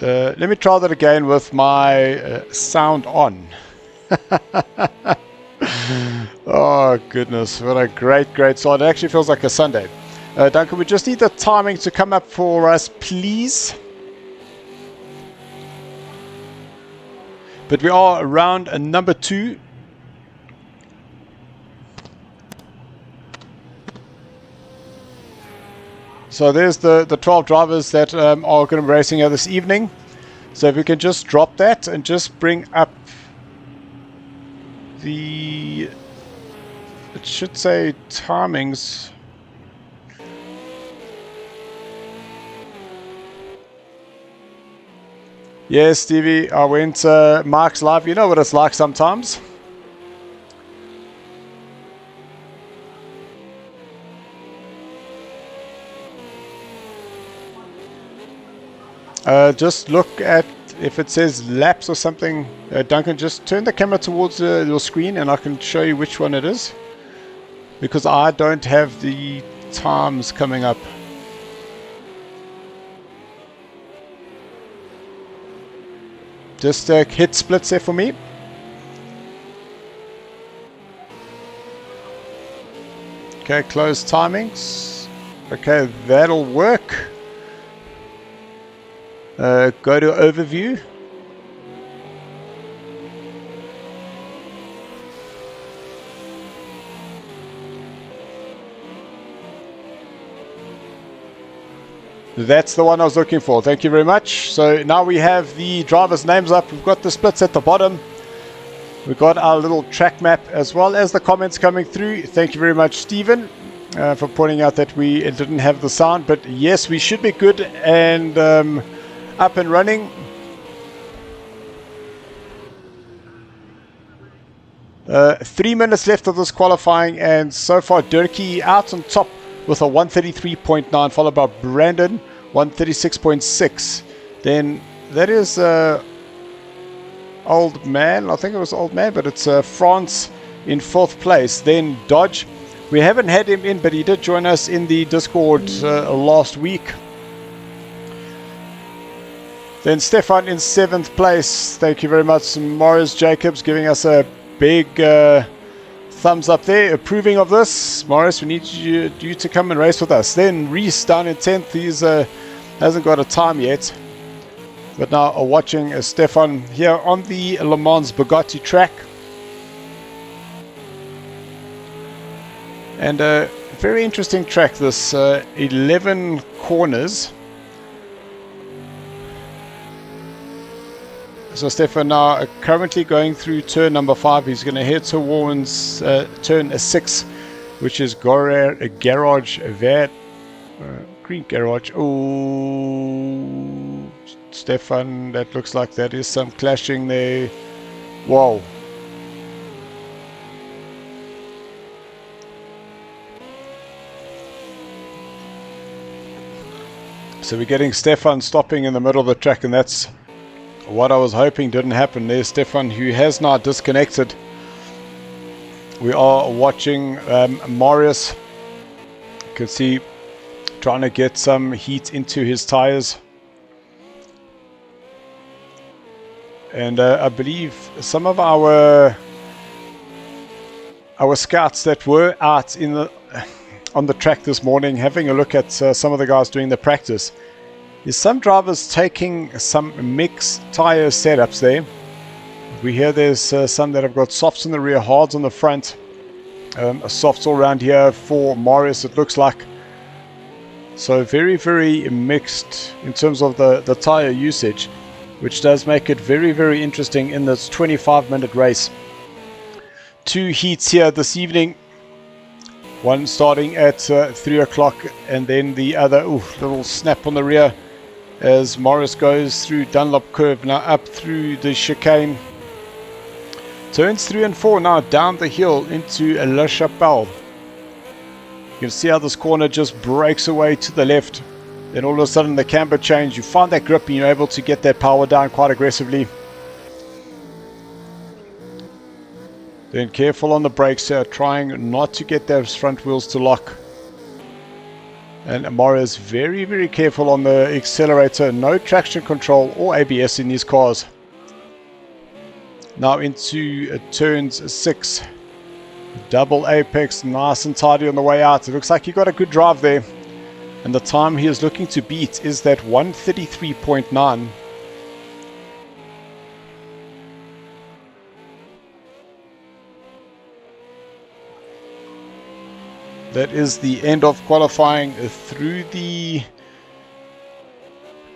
Let me try that again with my sound on. Oh goodness, what a great start. It actually feels like a Sunday. Duncan, we just need the timing to come up for us, please. But we are around number 2. So there's the 12 drivers that are going to be racing here this evening. So if we can just drop that and just bring up the, it should say timings. Yes, Stevie, I went Mark's live. You know what it's like sometimes. Just look at if it says laps or something. Duncan, just turn the camera towards your screen and I can show you which one it is. Because I don't have the times coming up. Just hit splits there for me. Okay, close timings. Okay, that'll work. Go to overview. That's the one I was looking for. Thank you very much. So now we have the drivers' names up. We've got the splits at the bottom. We've got our little track map as well as the comments coming through. Thank you very much, Stephen, for pointing out that we didn't have the sound. But yes, we should be good and up and running. Three minutes left of this qualifying, and so far Durkee out on top with a 133.9, followed by Brandon 136.6. Then that is Old Man, I think it was Old Man, but it's France in 4th place. Then Dodge, we haven't had him in, but he did join us in the Discord last week. Then Stefan in 7th place. Thank you very much. Morris Jacobs giving us a big thumbs up there, approving of this. Morris, we need you to come and race with us. Then Reese down in 10th. He's hasn't got a time yet. But now watching Stefan here on the Le Mans Bugatti track. And a very interesting track, this 11 corners. So Stefan now currently going through turn number 5. He's going to head towards turn 6, which is Garage Vat. Green Garage. Oh, Stefan, that looks like that is some clashing there. Wow. So we're getting Stefan stopping in the middle of the track, and that's what I was hoping didn't happen. There's Stefan, who has now disconnected. We are watching Marius. You can see trying to get some heat into his tires. And I believe some of our scouts that were out in the on the track this morning, having a look at some of the guys doing the practice, is some drivers taking some mixed tire setups there. We hear there's some that have got softs in the rear, hards on the front, softs all around here for Marius, it looks like. So very, very mixed in terms of the tire usage, which does make it very, very interesting in this 25-minute race. 2 heats here this evening. One starting at 3 o'clock, and then the other, little snap on the rear as Morris goes through Dunlop curve, now up through the chicane. Turns 3 and 4 now down the hill into La Chapelle. You can see how this corner just breaks away to the left. Then all of a sudden the camber change, you find that grip and you're able to get that power down quite aggressively. Then careful on the brakes here, trying not to get those front wheels to lock. And Marius very, very careful on the accelerator. No traction control or ABS in these cars. Now into turns 6. Double apex, nice and tidy on the way out. It looks like he got a good drive there. And the time he is looking to beat is that 1:33.9. That is the end of qualifying through the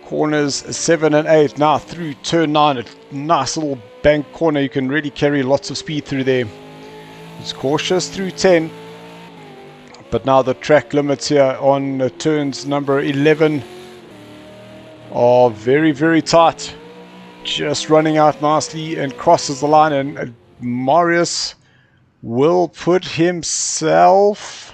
corners 7 and 8. Now through turn 9, a nice little bank corner. You can really carry lots of speed through there. It's cautious through 10. But now the track limits here on turns number 11 are very, very tight. Just running out nicely and crosses the line. And Marius will put himself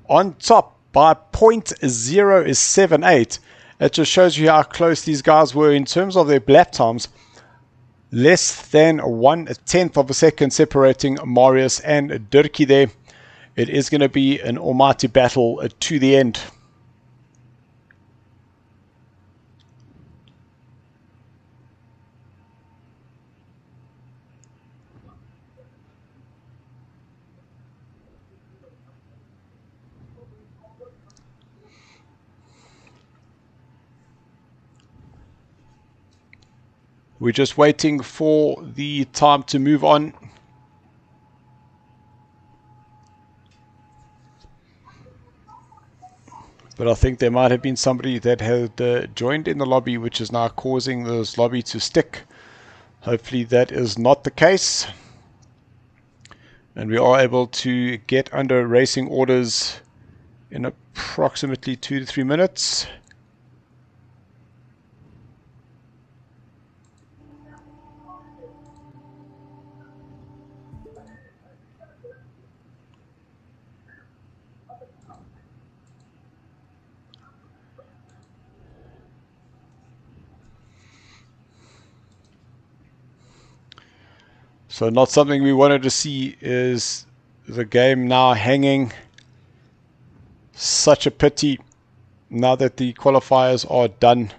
on top by 0.078. It just shows you how close these guys were in terms of their lap times. Less than 1/10 of a second separating Marius and Dirkie there. It is going to be an almighty battle to the end. We're just waiting for the time to move on. But I think there might have been somebody that had joined in the lobby, which is now causing this lobby to stick. Hopefully that is not the case. And we are able to get under racing orders in approximately 2 to 3 minutes. So not something we wanted to see is the game now hanging. Such a pity now that the qualifiers are done.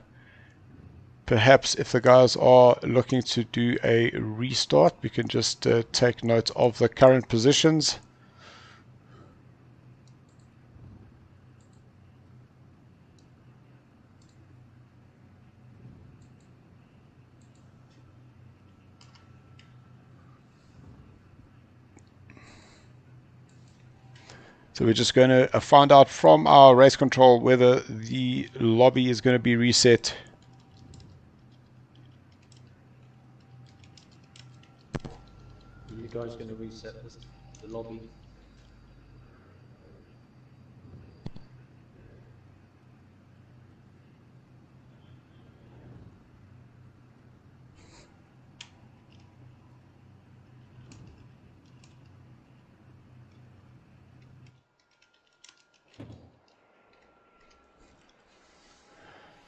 Perhaps if the guys are looking to do a restart, we can just take note of the current positions. So we're just going to find out from our race control whether the lobby is going to be reset. Are you guys going to reset the lobby?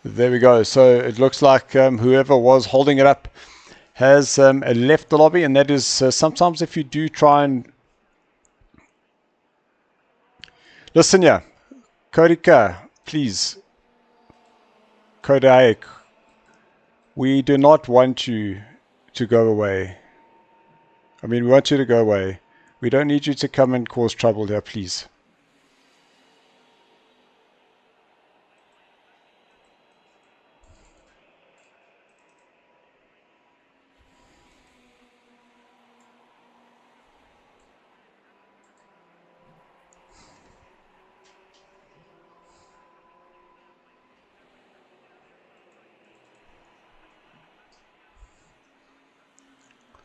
There we go. So it looks like whoever was holding it up has left the lobby, and that is sometimes if you do try and listen here, Kodika, please, Kodaik, we do not want you to go away. I mean, we want you to go away. We don't need you to come and cause trouble here, please.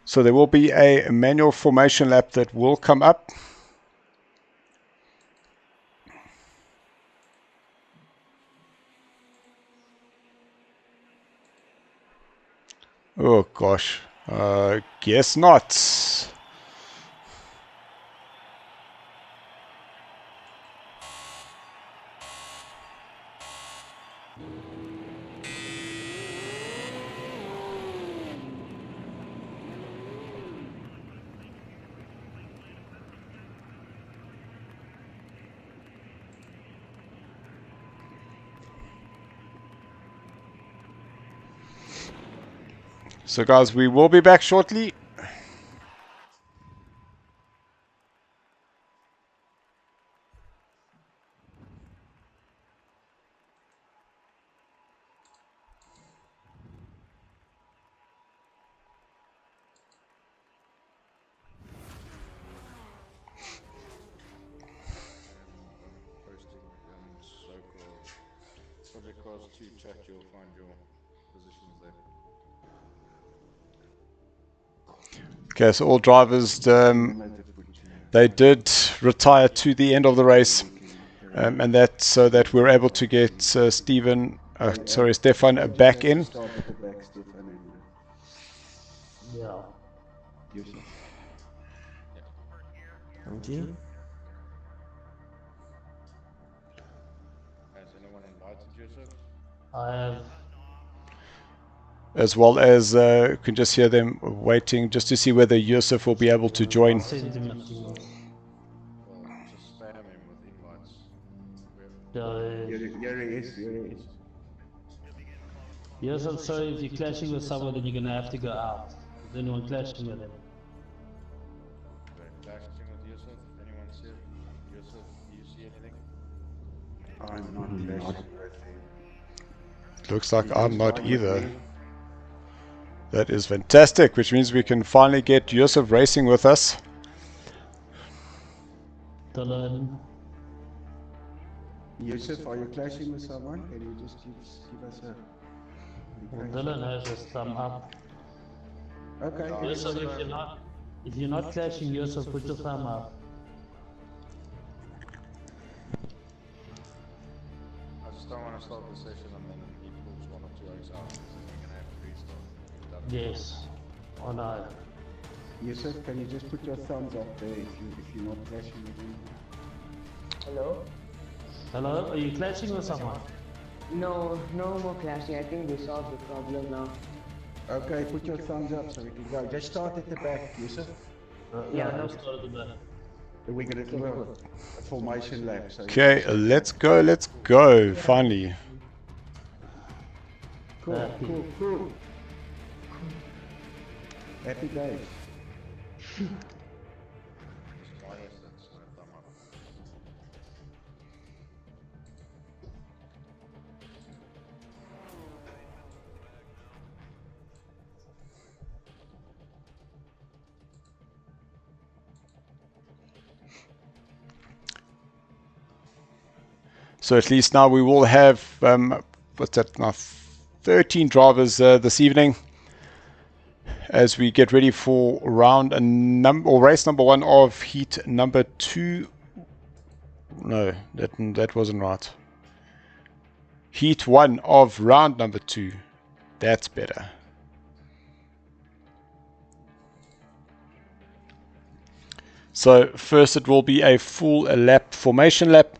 So there will be a manual formation lap that will come up. Oh gosh, guess not. So guys, we will be back shortly. Supercars to chat, you'll find your positions there. Okay, so all drivers, they did retire to the end of the race, and that so that we're able to get Stefan back in. Yeah. Thank you. Has anyone invited Joseph? I have. As well as you can just hear them waiting just to see whether Yusuf will be able to join. Sent him a thing. Well, just spam him with invites. Yes, I'm sorry, if you're clashing with someone, then you're gonna have to go out. Is anyone clashing with him? Clashing with Yusuf? Anyone see Yusuf? Do you see anything? I'm not clashing. Looks like I'm not either. That is fantastic, which means we can finally get Yusuf racing with us. Dylan. Yusuf, are you clashing with someone? Can you just give us a... Well, Dylan has his thumb up. Okay. Yusuf, if you're not clashing, Yusuf, put your thumb up. I just don't want to start the session and then he pulls 1 or 2 eggs out. So we're going to have to restart. Yes. Oh no. Yusuf, can you just put your thumbs up there if you're not clashing with him? Hello? Hello? Are you clashing with someone? No, no more clashing. I think we solved the problem now. Okay, put your thumbs up so we can go. Just start at the back, Yusuf. Yeah, no. no. Start at the back. We're going to do a formation lap. So Okay, let's go, finally. Cool, cool. Happy days. So at least now we will have, what's that now, 13 drivers this evening as we get ready for race number 1 of heat number 2. No, that wasn't right. Heat 1 of round number 2. That's better. So first it will be a full lap, formation lap,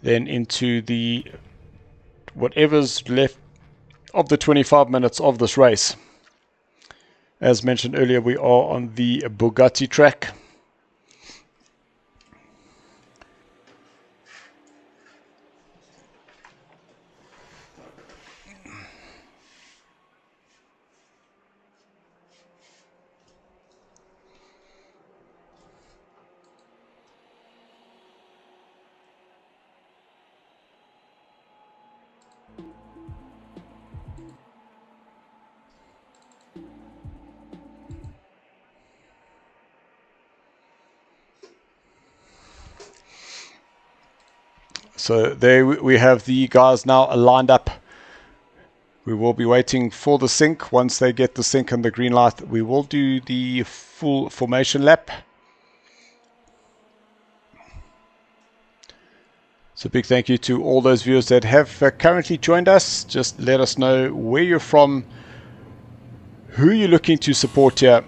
then into the whatever's left of the 25 minutes of this race. As mentioned earlier, we are on the Bugatti track. So there we have the guys now lined up. We will be waiting for the sync. Once they get the sync and the green light, we will do the full formation lap. So big thank you to all those viewers that have currently joined us. Just let us know where you're from, who you're looking to support here.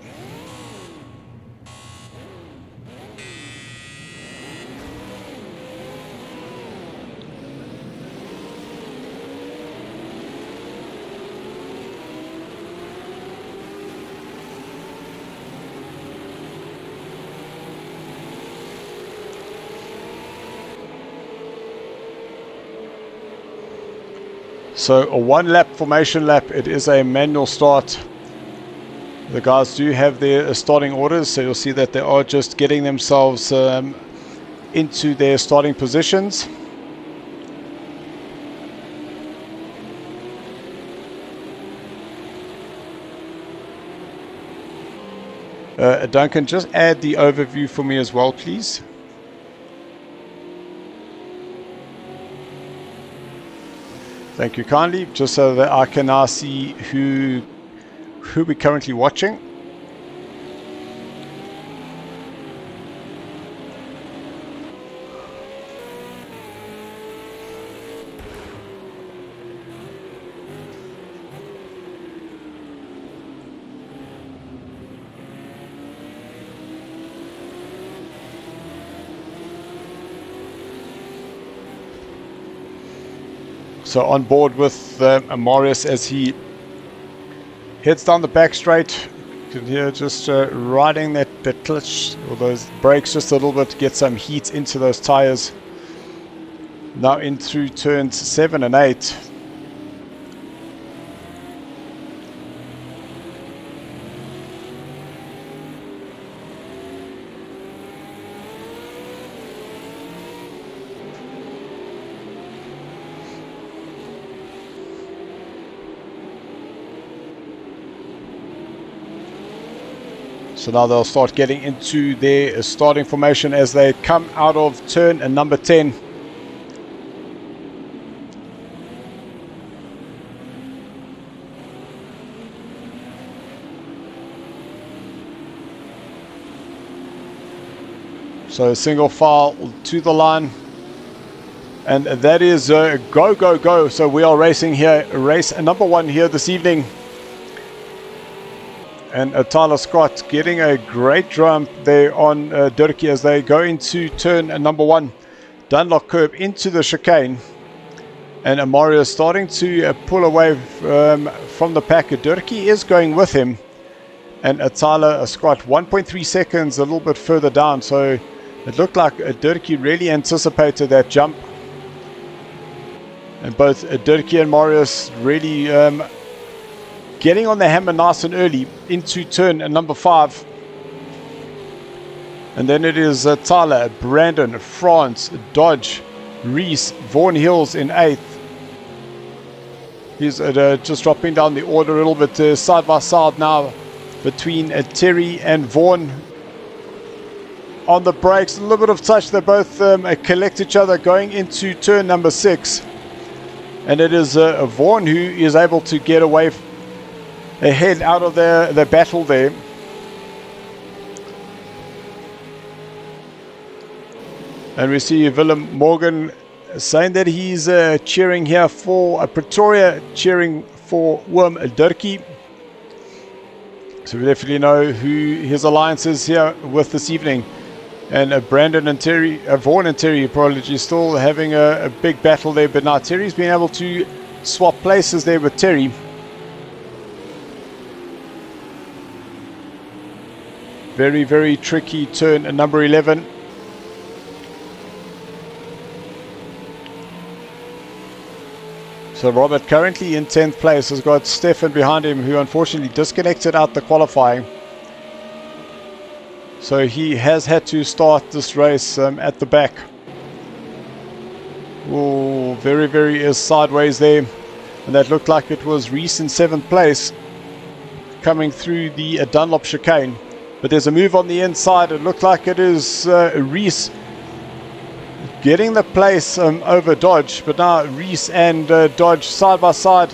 So a 1 lap formation lap, it is a manual start. The guys do have their starting orders, so you'll see that they are just getting themselves into their starting positions. Duncan, just add the overview for me as well, please. Thank you kindly, just so that I can now see who we're currently watching. So on board with Marius as he heads down the back straight. You can hear just riding that clutch or those brakes just a little bit to get some heat into those tires. Now in through turns 7 and 8. So now they'll start getting into their starting formation as they come out of turn number 10. So single file to the line. And that is go, go, go. So we are racing here, race number 1 here this evening. And Tyler Scott getting a great jump there on Dirkie as they go into turn number 1. Dunlop curb into the chicane. And Mario starting to pull away from the pack. Dirkie is going with him. And Tyler Scott 1.3 seconds a little bit further down. So it looked like Dirkie really anticipated that jump. And both Dirkie and Marius really getting on the hammer nice and early into turn number 5. And then it is Tyler, Brandon, France, Dodge, Reese, Vaughan Hills in 8th. He's just dropping down the order a little bit side by side now between Terry and Vaughan. On the brakes, a little bit of touch. They both collect each other going into turn number 6. And it is Vaughan who is able to get away ahead out of the battle there. And we see Willem Morgan saying that he's cheering here for Pretoria, cheering for Willem Dirkie. So we definitely know who his alliance is here with this evening. And Brandon and Terry, Vaughan and Terry, apologies, still having a big battle there. But now Terry's been able to swap places there with Terry. Very, very tricky turn number 11. So Robert currently in 10th place has got Stefan behind him, who unfortunately disconnected out the qualifying. So he has had to start this race at the back. Oh, very, very sideways there. And that looked like it was Reese in 7th place coming through the Dunlop chicane. But there's a move on the inside. It looked like it is Reese getting the place over Dodge. But now Reese and Dodge side by side.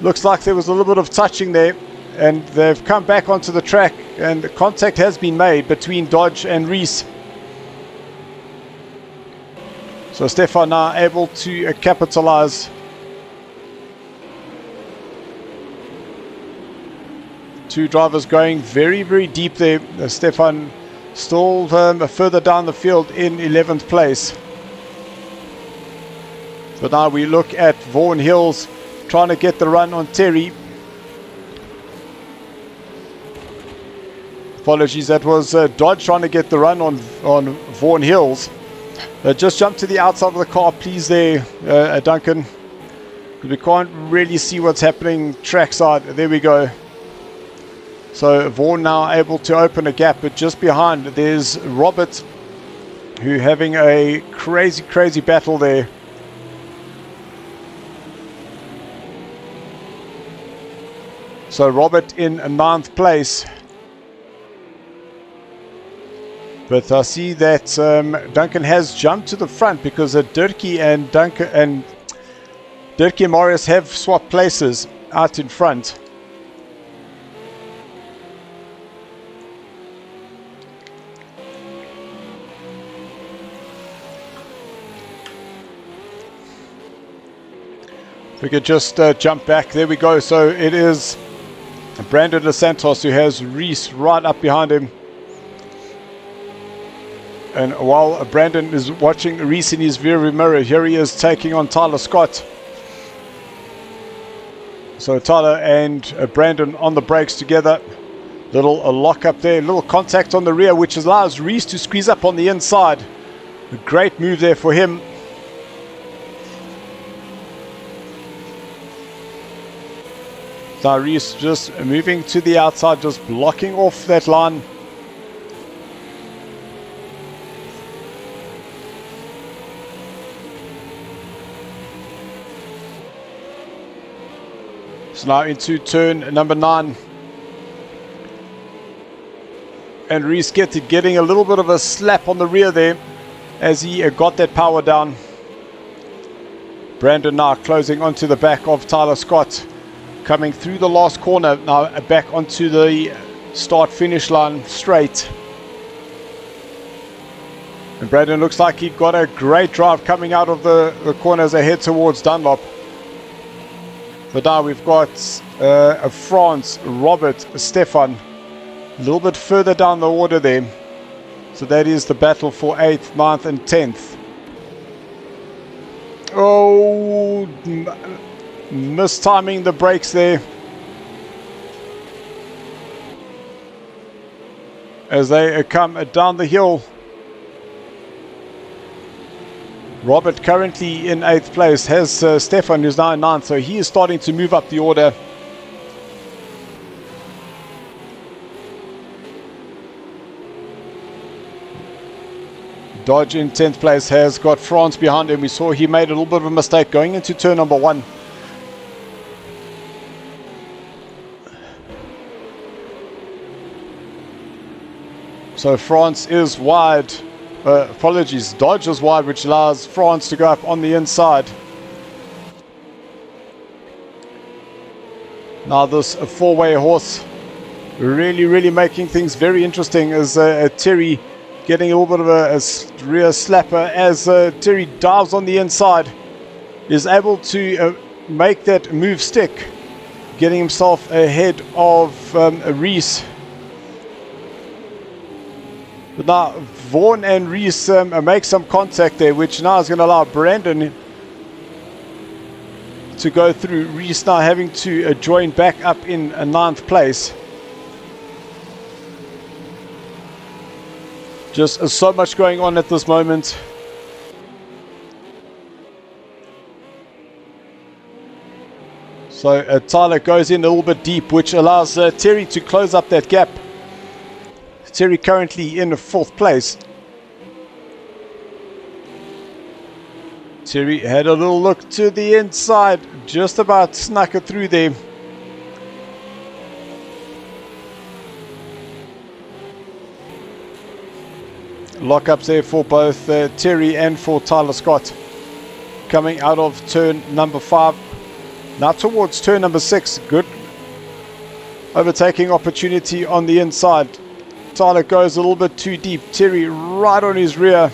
Looks like there was a little bit of touching there. And they've come back onto the track. And the contact has been made between Dodge and Reese. So Stefan now able to capitalize. Two drivers going very, very deep there. Stefan still further down the field in 11th place. But now we look at Vaughan Hills trying to get the run on Terry. Apologies, that was Dodge trying to get the run on Vaughan Hills. Just jump to the outside of the car, please there, Duncan. Because we can't really see what's happening trackside. There we go. So Vaughan now able to open a gap, but just behind there's Robert, who having a crazy battle there. So Robert in 9th place. But I see that Duncan has jumped to the front because Dirkie and Dirkie and Marius have swapped places out in front. We could just jump back. There we go. So it is Brandon Dos Santos who has Reese right up behind him. And while Brandon is watching Reese in his rearview mirror, here he is taking on Tyler Scott. So Tyler and Brandon on the brakes together. Little lock up there, little contact on the rear, which allows Reese to squeeze up on the inside. A great move there for him. Now Reese just moving to the outside, just blocking off that line. So now into turn number 9. And Reese getting a little bit of a slap on the rear there as he got that power down. Brandon now closing onto the back of Tyler Scott. Coming through the last corner, now back onto the start-finish line straight. And Brandon looks like he got a great drive coming out of the corners ahead towards Dunlop. But now we've got France, Robert, Stefan, a little bit further down the order there. So that is the battle for 8th, 9th and 10th. Oh, mistiming the brakes there. As they come down the hill. Robert currently in 8th place, has Stefan who's now in 9th, so he is starting to move up the order. Dodge in 10th place has got France behind him. We saw he made a little bit of a mistake going into turn number 1. So France is wide. Apologies, Dodge is wide, which allows France to go up on the inside. Now this four-way horse really making things very interesting as Terry getting a little bit of a rear slapper as Terry dives on the inside. Is able to make that move stick, getting himself ahead of Reese. But now Vaughan and Reese make some contact there, which now is going to allow Brandon to go through. Reese now having to join back up in 9th place. Just so much going on at this moment. So Tyler goes in a little bit deep, which allows Terry to close up that gap. Terry currently in 4th place. Terry had a little look to the inside, just about snuck it through there. Lockups there for both Terry and for Tyler Scott. Coming out of turn number 5. Now towards turn number 6. Good overtaking opportunity on the inside. Tyler goes a little bit too deep. Terry right on his rear.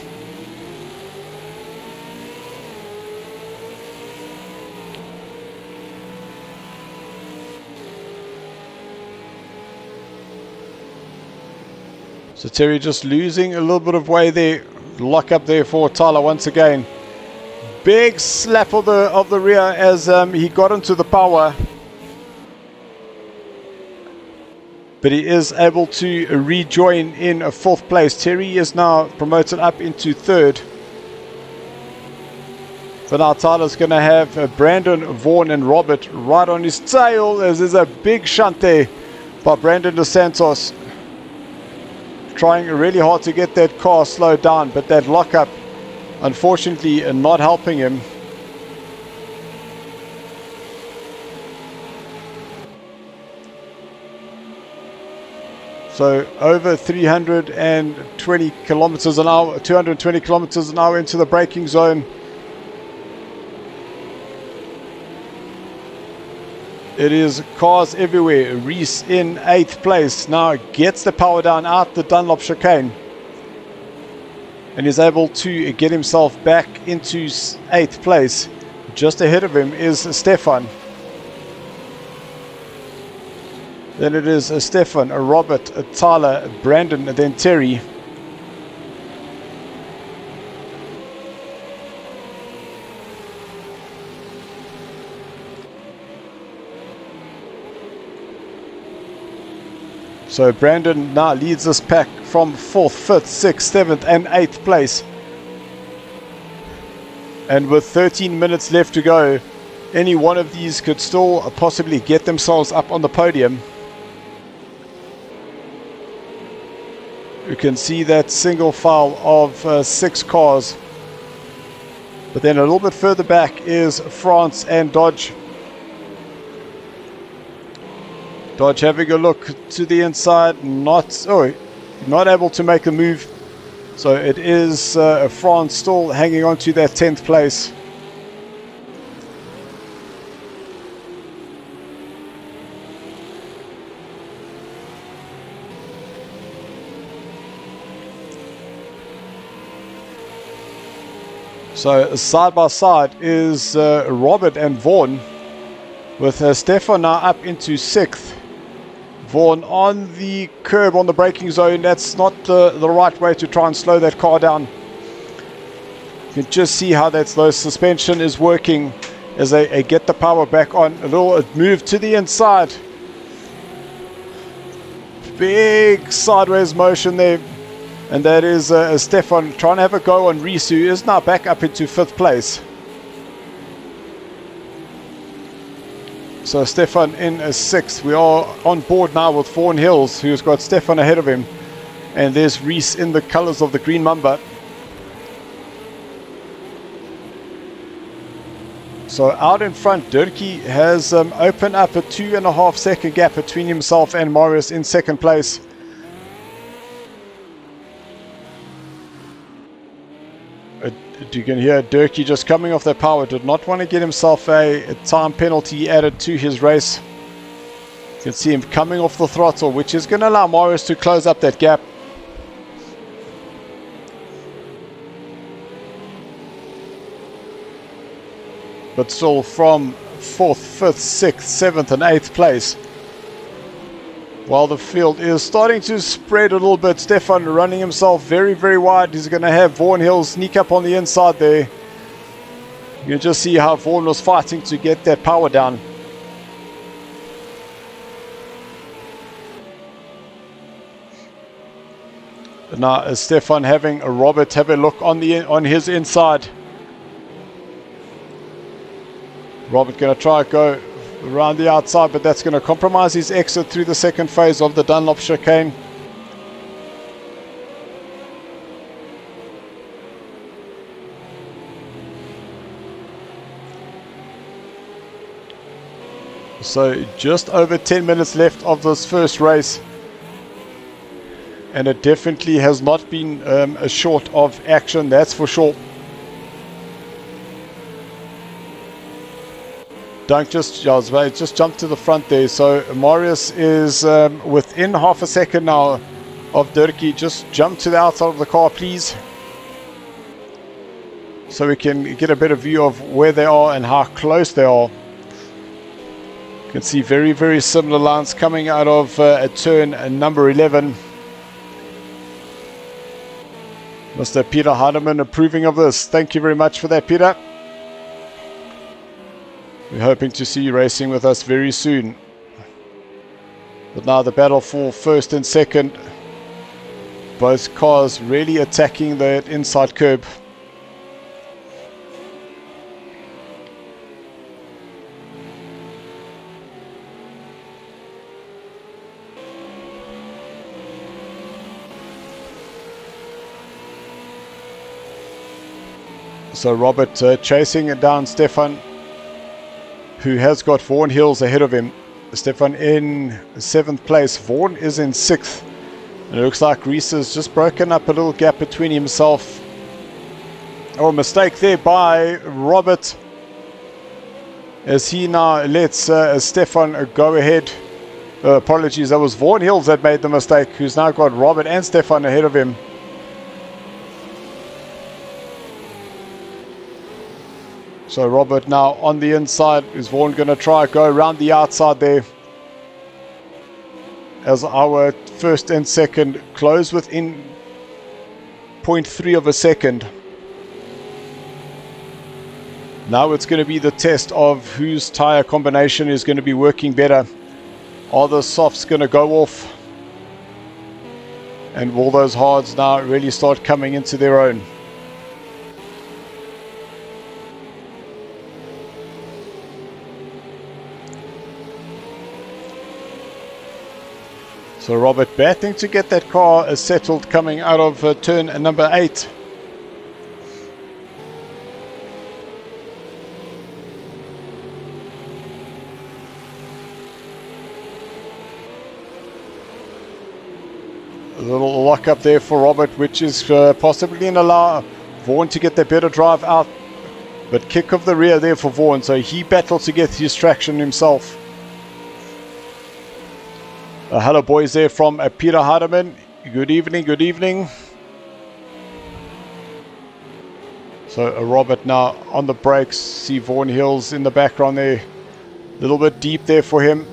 So Terry just losing a little bit of way there. Lock up there for Tyler once again. Big slap of the rear as he got into the power. But he is able to rejoin in 4th place. Terry is now promoted up into 3rd. So now Tyler's going to have Brandon, Vaughan and Robert right on his tail as there's a big shunt there by Brandon Dos Santos, trying really hard to get that car slowed down, but that lockup unfortunately not helping him. So over 320 kilometers an hour, 220 kilometers an hour into the braking zone. It is cars everywhere. Reese in 8th place. Now gets the power down out the Dunlop chicane. And is able to get himself back into 8th place. Just ahead of him is Stefan. Then it is Stefan, Robert, Tyler, Brandon, and then Terry. So Brandon now leads this pack from 4th, 5th, 6th, 7th and 8th place. And with 13 minutes left to go, any one of these could still possibly get themselves up on the podium. You can see that single file of 6 cars. But then a little bit further back is France and Dodge. Dodge having a look to the inside, not able to make a move. So it is France still hanging on to that 10th place. So side by side is Robert and Vaughan, with Stefan now up into 6th. Vaughan on the curb on the braking zone. That's not the right way to try and slow that car down. You can just see how that slow suspension is working as they get the power back on. A little move to the inside. Big sideways motion there. And that is Stefan trying to have a go on Reese, who is now back up into 5th place. So Stefan in 6th. We are on board now with Vaughan Hills, who's got Stefan ahead of him. And there's Reese in the colors of the Green Mamba. So out in front, Durkee has opened up a 2.5 second gap between himself and Marius in 2nd place. You can hear Durkee just coming off that power, did not want to get himself a time penalty added to his race. You can see him coming off the throttle, which is going to allow Marius to close up that gap. But still from 4th, 5th, 6th, 7th and 8th place. While the field is starting to spread a little bit, Stefan running himself very, very wide. He's going to have Vaughan Hills sneak up on the inside there. You can just see how Vaughan was fighting to get that power down. Now Stefan having a Robert have a look on his inside. Robert going to try to go around the outside, but that's going to compromise his exit through the 2nd phase of the Dunlop chicane. So just over 10 minutes left of this first race, and it definitely has not been a short of action, that's for sure. Dunk just jumped to the front there. So Marius is within half a second now of Durkee. Just jump to the outside of the car, please, so we can get a better view of where they are and how close they are. You can see very, very similar lines coming out of turn number 11. Mr. Peter Heidemann approving of this. Thank you very much for that, Peter. We're hoping to see you racing with us very soon. But now the battle for 1st and 2nd. Both cars really attacking that inside curb. So Robert chasing down Stefan, who has got Vaughan Hills ahead of him. Stefan in 7th place. Vaughan is in 6th. And it looks like Reese has just broken up a little gap between himself. Oh, mistake there by Robert, as he now lets Stefan go ahead. Apologies, that was Vaughan Hills that made the mistake, who's now got Robert and Stefan ahead of him. So Robert now on the inside. Is Vaughan going to try go around the outside there? As our first and second close within 0.3 of a second. Now it's going to be the test of whose tyre combination is going to be working better. Are the softs going to go off? And will those hards now really start coming into their own? So Robert battling to get that car settled coming out of turn number 8. A little lock up there for Robert, which is possibly going to allow Vaughan to get the better drive out. But kick of the rear there for Vaughan, so he battled to get his traction himself. Hello boys there from Peter Hardeman. Good evening, good evening. So Robert now on the brakes. See Vaughan Hills in the background there. A little bit deep there for him.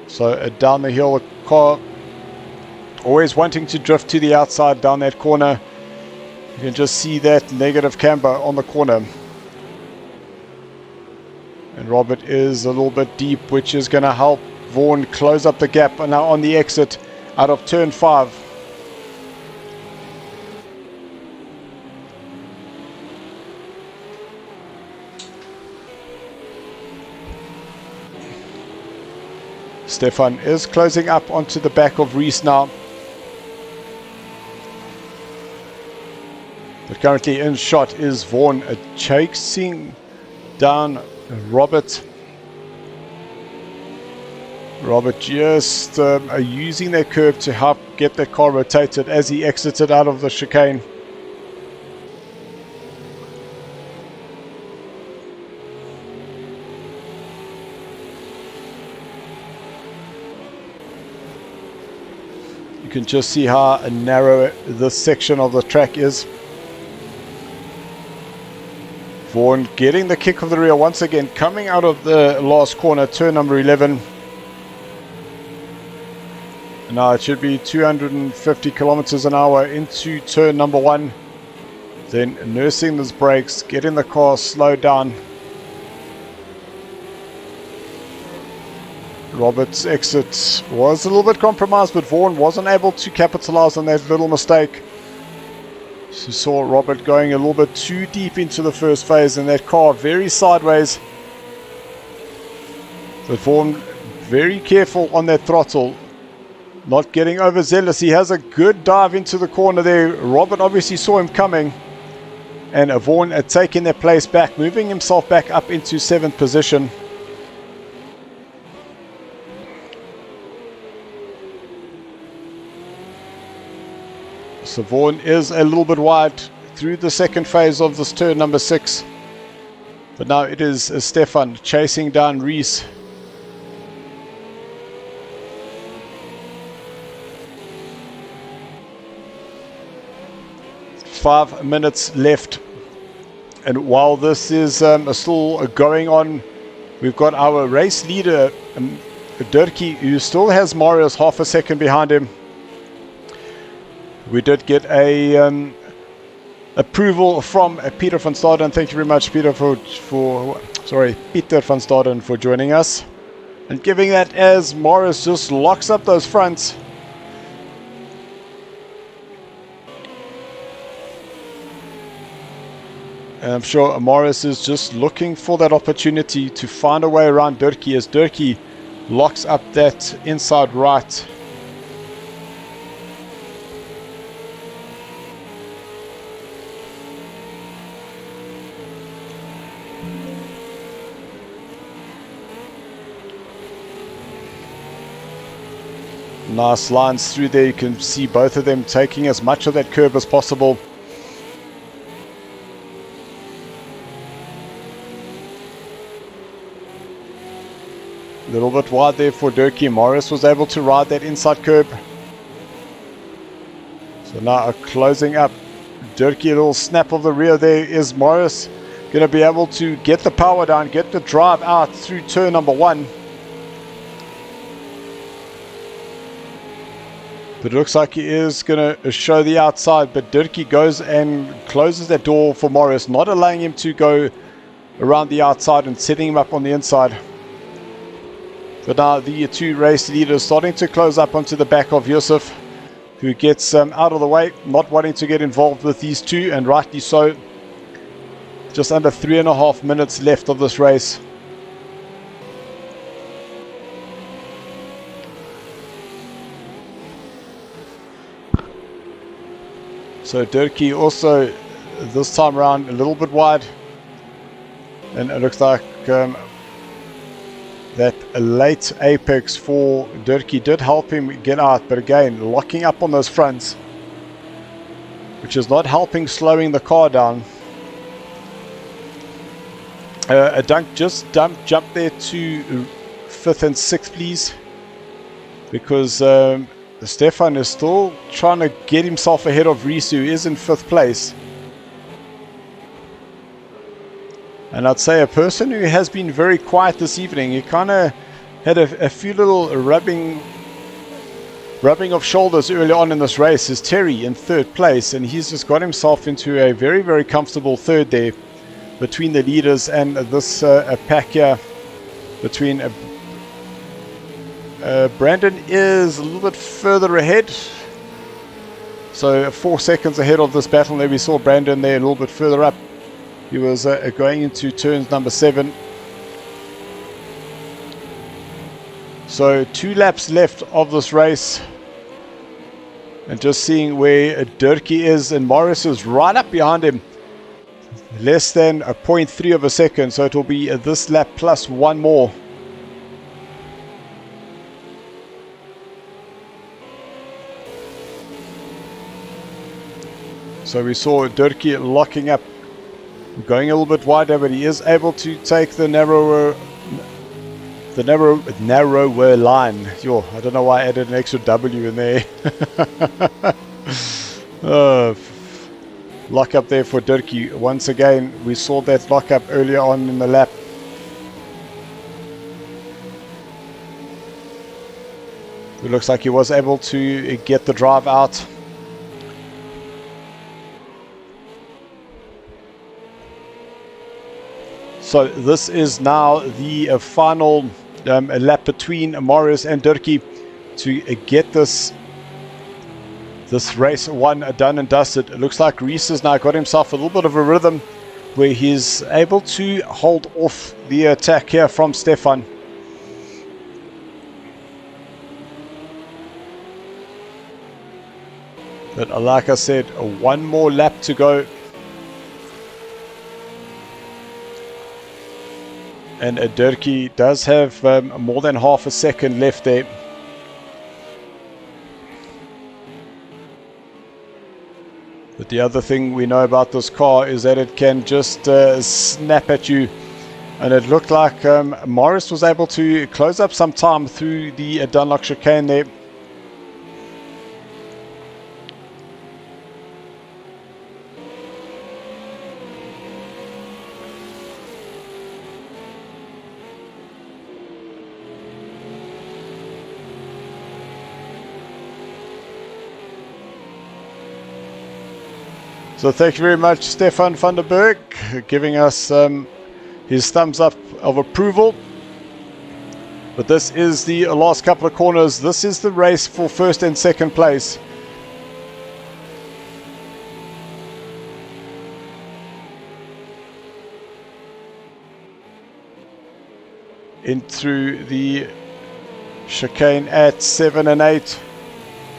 So down the hill, a car always wanting to drift to the outside down that corner. You can just see that negative camber on the corner. And Robert is a little bit deep, which is going to help Vaughan close up the gap. And now on the exit out of turn 5. Stefan is closing up onto the back of Reese now. But currently in shot is Vaughan chasing down Robert. Robert just using that curve to help get the car rotated as he exited out of the chicane. You can just see how narrow this section of the track is. Vaughan getting the kick of the rear once again, coming out of the last corner, turn number 11. Now it should be 250 kilometers an hour into turn number 1. Then nursing those brakes, getting the car slowed down. Robert's exit was a little bit compromised, but Vaughan wasn't able to capitalize on that little mistake. So saw Robert going a little bit too deep into the first phase, and that car very sideways. But Vaughan very careful on that throttle, not getting overzealous. He has a good dive into the corner there. Robert obviously saw him coming, and Vaughan had taken that place back, moving himself back up into 7th position. So Vaughan is a little bit wide through the second phase of this turn number 6. But now it is Stefan chasing down Reese. Five minutes left. And while this is still going on, we've got our race leader, Durkee, who still has Marius half a second behind him. We did get a approval from Peter van Staden. Thank you very much, Peter, Peter van Staden, for joining us and giving that as Morris just locks up those fronts. And I'm sure Morris is just looking for that opportunity to find a way around Durkee, as Durkee locks up that inside right. Nice lines through there. You can see both of them taking as much of that curb as possible. A little bit wide there for Durkee. Morris was able to ride that inside curb. So now closing up. Durkee, a little snap of the rear there. Is Morris going to be able to get the power down, get the drive out through turn number 1? But it looks like he is going to show the outside, but Durkee goes and closes that door for Morris, not allowing him to go around the outside and setting him up on the inside. But now the two race leaders starting to close up onto the back of Yusuf, who gets out of the way, not wanting to get involved with these two, and rightly so. Just under 3.5 minutes left of this race. So Durkee also this time around a little bit wide, and it looks like that late apex for Durkee did help him get out, but again locking up on those fronts, which is not helping slowing the car down. A dunk just jump there to 5th and 6th, please, because Stefan is still trying to get himself ahead of Reese, who is in 5th place. And I'd say a person who has been very quiet this evening. He kind of had a few little rubbing of shoulders early on in this race is Terry in 3rd place, and he's just got himself into a very, very comfortable 3rd there between the leaders and this pack here between Brandon is a little bit further ahead, so 4 seconds ahead of this battle there. We saw Brandon there a little bit further up. He was going into turns number 7. So 2 laps left of this race, and just seeing where Durkee is, and Morris is right up behind him, less than a 0.3 of a second, so it will be this lap plus 1 more. So we saw Durkee locking up, going a little bit wider, but he is able to take the narrower line. Yo, I don't know why I added an extra W in there. Lock up there for Durkee. Once again, we saw that lock up earlier on in the lap. It looks like he was able to get the drive out. So this is now the final lap between Morris and Durkee to get this race 1 done and dusted. It looks like Reese has now got himself a little bit of a rhythm where he's able to hold off the attack here from Stefan. But like I said, 1 more lap to go. And Durkee does have more than half a second left there. But the other thing we know about this car is that it can just snap at you. And it looked like Morris was able to close up some time through the Dunlock chicane there. So thank you very much, Stefan van der Berg, giving us his thumbs up of approval. But this is the last couple of corners. This is the race for 1st and 2nd place. In through the Chicane at 7 and 8.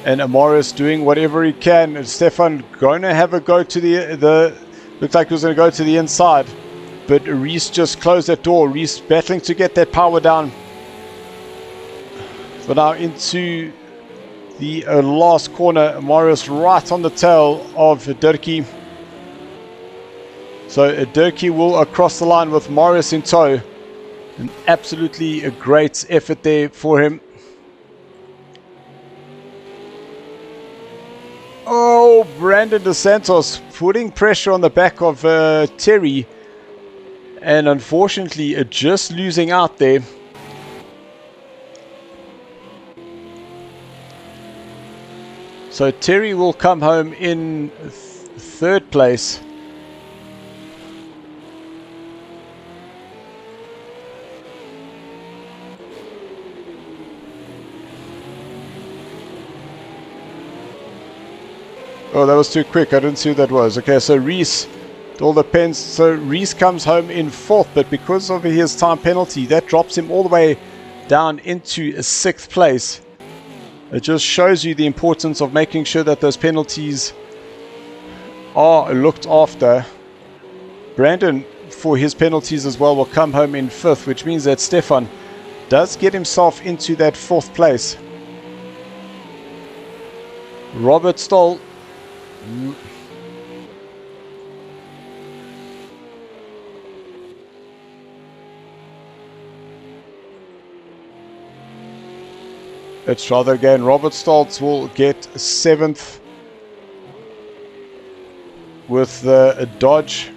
And Amaris doing whatever he can. And Stefan going to have a go to the looks like he was going to go to the inside. But Reese just closed that door. Reese battling to get that power down. But now into the last corner. Amaris right on the tail of Dirkie. So Dirkie will across the line with Marius in tow. And absolutely a great effort there for him. Oh, Brandon DeSantos putting pressure on the back of Terry. And unfortunately, just losing out there. So Terry will come home in third place. Oh, that was too quick. I didn't see who that was. Okay, so Reese, all depends. So Reese comes home in fourth, but because of his time penalty, that drops him all the way down into sixth place. It just shows you the importance of making sure that those penalties are looked after. Brandon, for his penalties as well, will come home in fifth, which means that Stefan does get himself into that fourth place. Robert Stoll. Let's try that again. Robert Stoltz will get 7th with the Dodge.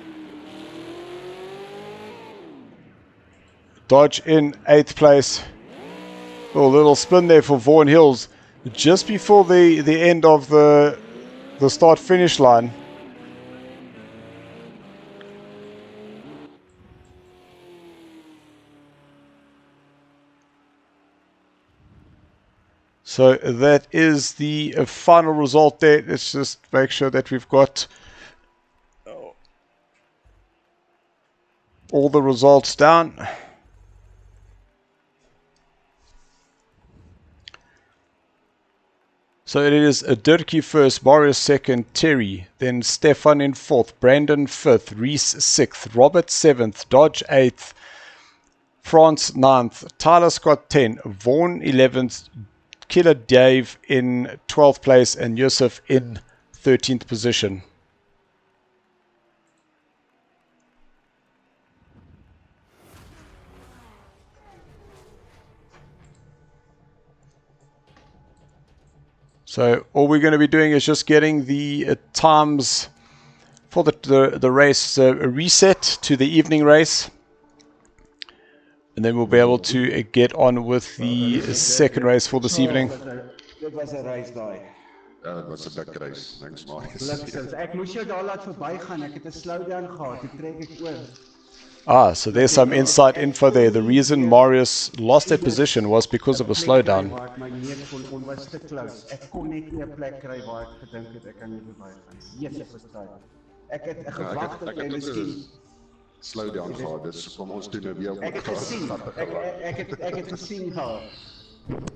Dodge in 8th place. Oh, little spin there for Vaughan Hills. Just before the end of the start-finish line. So that is the final result there. Let's just make sure that we've got all the results down. So it is Dirkie first, Marius second, Terry, then Stefan in fourth, Brandon fifth, Reese sixth, Robert seventh, Dodge eighth, France ninth, Tyler Scott 10, Vaughan 11th, Killer Dave in 12th place, and Yusuf in 13th position. So all we're going to be doing is just getting the times for the race reset to the evening race. And then we'll be able to get on with the second race for this evening. Dit was 'n race daai. Ja, dat was 'n dik reis. Thanks, Marius. Gelukkig. Ek moes jou daar laat verbygaan. Ek het 'n slowdown gehad. Toe trek ek oor. Ah, so there's some inside info there. The reason Marius lost that position was because of a slowdown. Waar ek my neus kon was te close. Ek kon net nie 'n plek kry waar ek gedink het ek kan nie verbygaan. Jesus verstaan. Ek het gewag dat jy miskien slow down gehad. Dus kom ons doen nou weer op. Ek het gesien. Ek het gesien gehad.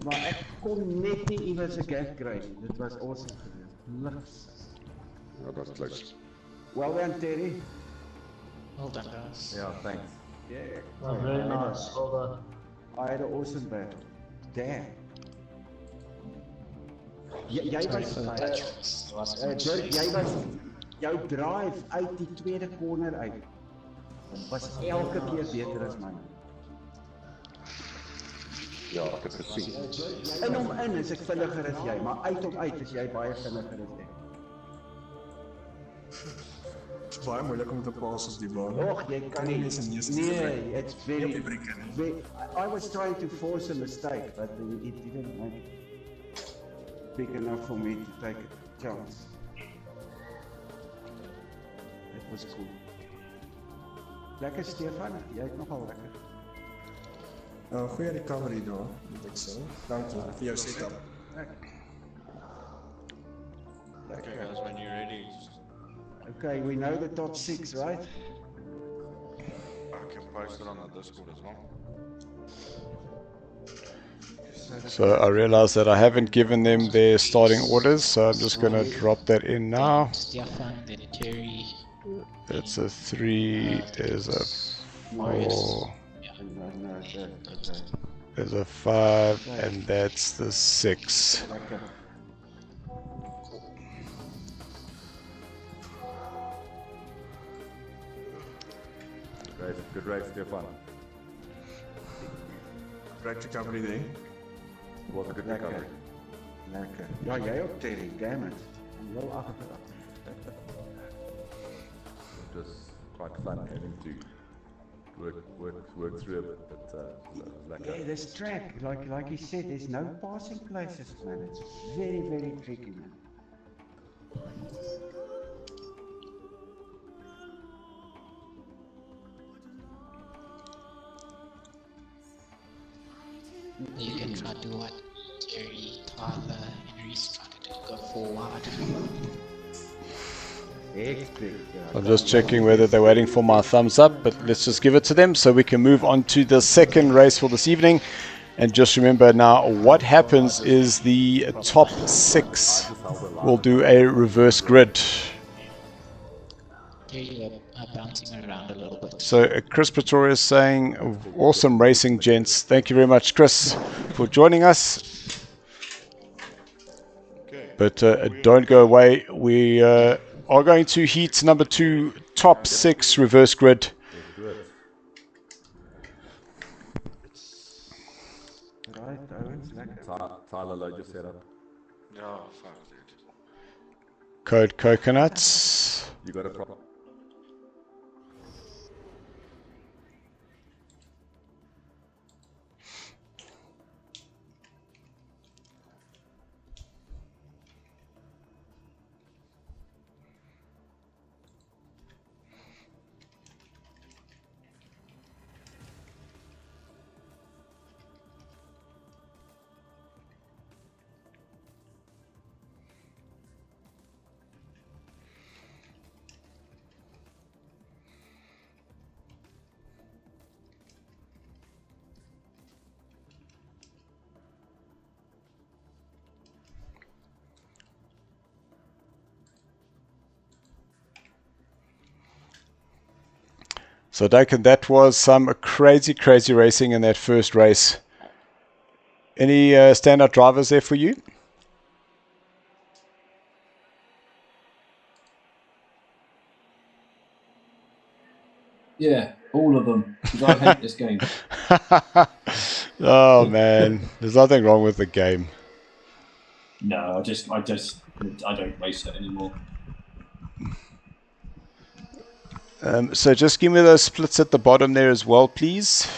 Maar ek kon net nie iewers 'n gap kry. Dit was awesome geweest. Ja, dat is close. Well done, Terry. Well done, guys. Yeah, thanks. Yeah. Oh, very nice. Well done. I had an awesome battle. Damn. Jy was Dirk, jy was jou drive uit die tweede corner uit. Was elke keer beter as myne. Ja, ek het gesien. In hom in is ek vinniger as jy, maar uit hom uit is jy baie vinniger as ek. Het is baie moeilik om te pas op die baan. Och, jy kan nie. Nee, it's very. I was trying to force a mistake, but it didn't make it big enough for me to take a chance. It was cool. Lekker Stefan, jy het nogal lekker. Goeie recovery daar, moet ek sê. Dankie vir jou setup. Okay guys, when you're ready. Okay, we know the top 6, right? I can post it on the Discord as well. So I realize that I haven't given them their starting orders, so I'm just going to drop that in now. Stefan, then Terry. That's a 3, there's a 4, there's a 5, and that's the 6. Good race, Stefan. Great recovery there. It was a good recovery. Lekker. Ja, jij ook, Terry. Damn it. I'm wel achtergedacht. It was quite fun having to work through a bit, but Yeah, this track, like you said, there's no passing places, man. It's very, very tricky, man. You can try to do what Terry, Tyler, and Reese tried to do, go forward. I'm just checking whether they're waiting for my thumbs up, but let's just give it to them so we can move on to the second race for this evening. And just remember now, what happens is the top 6 will do a reverse grid. Terry, bouncing around a little bit. So Chris Pretorius saying, awesome racing, gents. Thank you very much, Chris, for joining us. But don't go away. We are going to heat number 2, top 6 reverse grid. Tyler, load your setup. Ja, fijn dude. Code Coconuts. You got a problem? So Duncan, that was some crazy racing in that first race. Any standout drivers there for you? Yeah, all of them. Because I hate this game. Oh man, there's nothing wrong with the game. No, I don't race it anymore. So just give me those splits at the bottom there as well, please.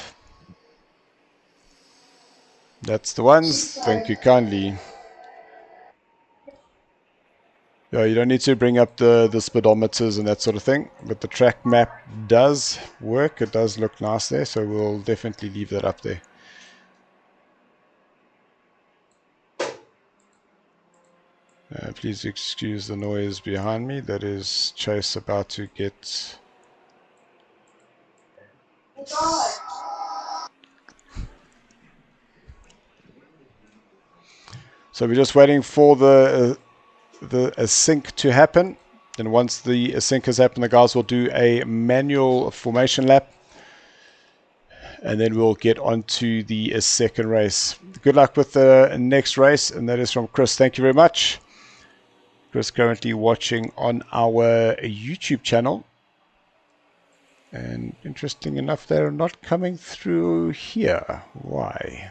That's the ones. Thank you kindly. Yeah, you don't need to bring up the speedometers and that sort of thing, but the track map does work. It does look nice there, so we'll definitely leave that up there. Please excuse the noise behind me. That is Chase about to get... So we're just waiting for the sync to happen. And once the sync has happened, the guys will do a manual formation lap. And then we'll get on to the second race. Good luck with the next race. And that is from Chris. Thank you very much. Chris currently watching on our YouTube channel. And interesting enough, they're not coming through here. Why?